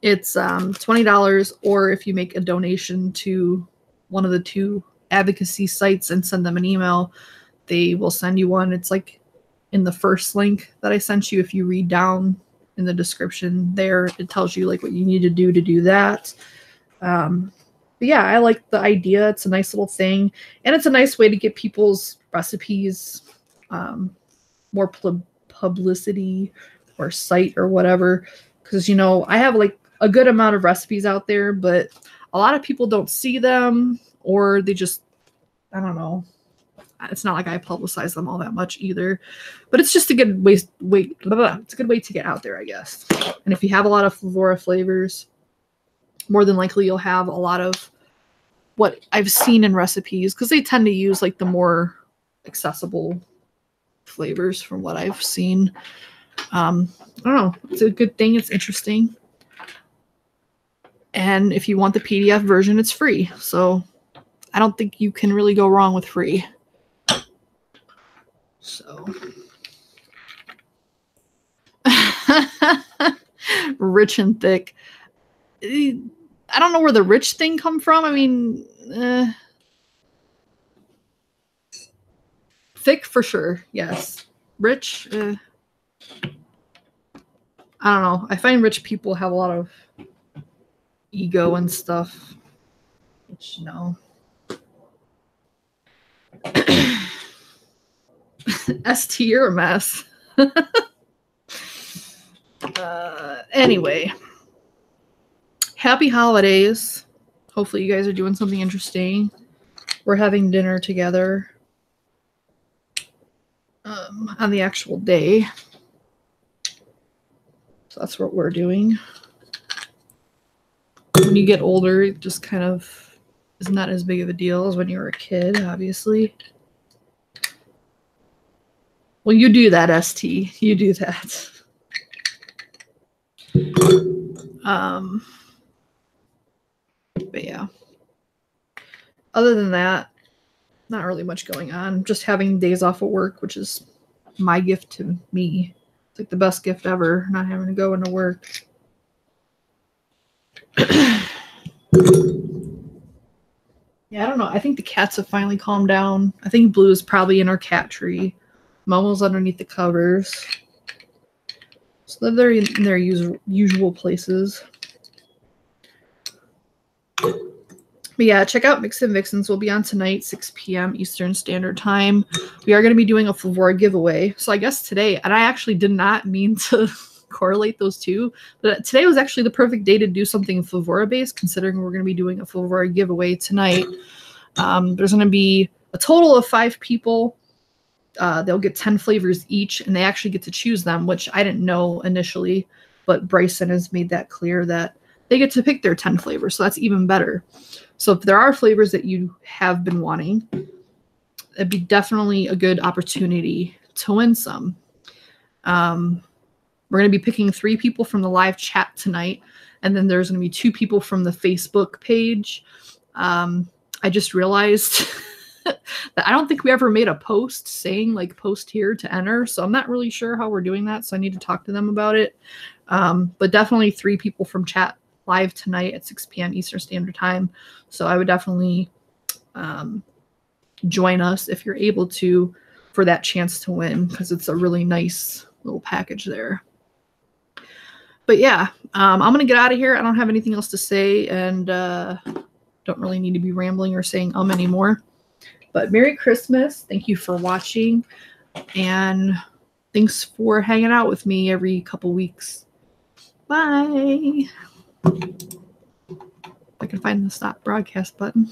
It's $20, or if you make a donation to one of the 2 advocacy sites and send them an email, they will send you one. It's like in the first link that I sent you. If you read down in the description there, it tells you like what you need to do that. But yeah, I like the idea. It's a nice little thing, and it's a nice way to get people's recipes more publicity or site or whatever. Because, you know, I have like a good amount of recipes out there, but a lot of people don't see them, or they just, I don't know. It's not like I publicize them all that much either, but it's just a good way. It's a good way to get out there, I guess. And if you have a lot of Flavorah flavors, more than likely you'll have a lot of what I've seen in recipes, because they tend to use like the more accessible flavors from what I've seen. I don't know. It's a good thing. It's interesting. And if you want the PDF version, it's free. So I don't think you can really go wrong with free. So rich and thick. I don't know where the rich thing come from. I mean, thick for sure. Yes. Rich. I don't know. I find rich people have a lot of ego and stuff. Which, no. ST, you're a mess. Anyway, happy holidays. Hopefully you guys are doing something interesting. We're having dinner together on the actual day. So that's what we're doing. When you get older, it just kind of is not as big of a deal as when you were a kid, obviously. Well, you do that, ST. You do that. But yeah. Other than that, not really much going on. Just having days off of work, which is my gift to me. It's like the best gift ever, not having to go into work. Yeah, I don't know. I think the cats have finally calmed down. I think Blue is probably in our cat tree. Momo's underneath the covers. So they're in their usual places. But yeah, check out Mix and Vixens. We'll be on tonight, 6 p.m. Eastern Standard Time. We are going to be doing a Flavorah giveaway. So I guess today, and I actually did not mean to correlate those two, but today was actually the perfect day to do something Flavorah based, considering we're going to be doing a Flavorah giveaway tonight. There's going to be a total of 5 people. They'll get 10 flavors each, and they actually get to choose them, which I didn't know initially, but Bryson has made that clear that they get to pick their 10 flavors, so that's even better. So if there are flavors that you have been wanting, it'd be definitely a good opportunity to win some. We're going to be picking 3 people from the live chat tonight, and then there's going to be 2 people from the Facebook page. I just realized I don't think we ever made a post saying like post here to enter. So I'm not really sure how we're doing that. So I need to talk to them about it. But definitely 3 people from chat live tonight at 6 p.m. Eastern Standard Time. So I would definitely join us if you're able to for that chance to win, because it's a really nice little package there. But yeah, I'm going to get out of here. I don't have anything else to say, and don't really need to be rambling or saying anymore. But Merry Christmas. Thank you for watching, and thanks for hanging out with me every couple weeks. Bye. If I can find the stop broadcast button.